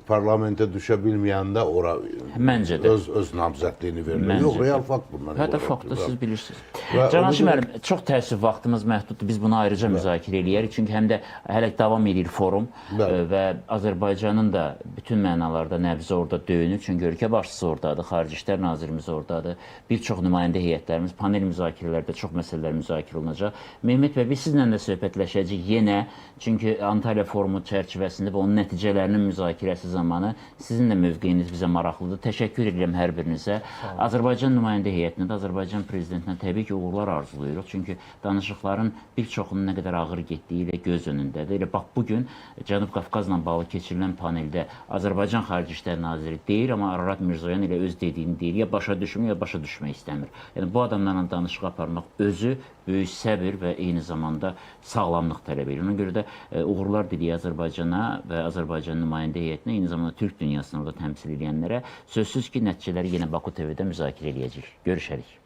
[SPEAKER 3] parlamentə düşə bilməyəndə ora
[SPEAKER 1] Məncə də.
[SPEAKER 3] öz namzədliyini verir.
[SPEAKER 1] Məncə
[SPEAKER 3] Yox,
[SPEAKER 1] də.
[SPEAKER 3] real fakt bundan.
[SPEAKER 1] Hə də
[SPEAKER 3] ibarətdir.
[SPEAKER 1] faktdır, siz bilirsiniz.
[SPEAKER 3] Və
[SPEAKER 1] Canan
[SPEAKER 3] ona görə-
[SPEAKER 1] müəllim, çox təəssüf vaxtımız məhduddur. Biz bunu ayrıca müzakirə eləyərik. Çünki həm də hələ davam edir forum
[SPEAKER 3] Bəli.
[SPEAKER 1] və Azərbaycanın da bütün mənalarda nəbzi orada döyünür. Çünki ölkə başçısı oradadır, Xarici İşlər Nazirimiz oradadır. Bir çox nümayəndə heyətlərimiz, panel müzakirələrdə çox məsələlər müzakirə olunacaq. Mehmet bəy, biz sizlə də söhbətləşəcəyik yenə. Çünki Antalya forumu çərçivəsində və onun nəticələrinin müzakirəsi zamanı sizin də mövqeyiniz bizə maraqlıdır. Təşəkkür edirəm hər birinizə. Azərbaycan nümayəndə heyətinə də, Azərbaycan prezidentinə təbii ki, uğurlar arzulayırıq. Çünki danışıqların bir çoxunun nə qədər ağır getdiyi ilə göz önündədir. Elə bax bugün Cənub Qafqazla bağlı keçirilən paneldə Azərbaycan Xarici İşlər Naziri deyir, amma Ararat Mirzoyan elə öz dediyini deyir. Ya başa düşmür, ya başa düşmək istəmir. Yəni bu adamlarla danışıq aparmaq özü böyük səbir və eyni zamanda sağlamlıq tələb edir. Ona görə də uğurlar diləyir Azərbaycana və Azərbaycan nümayəndə heyətinə, eyni zamanda Türk dünyasını orada təmsil edənlərə. Sözsüz ki, nəticələri yenə Baku TV-də müzakirə edəcəyik. Görüşərik.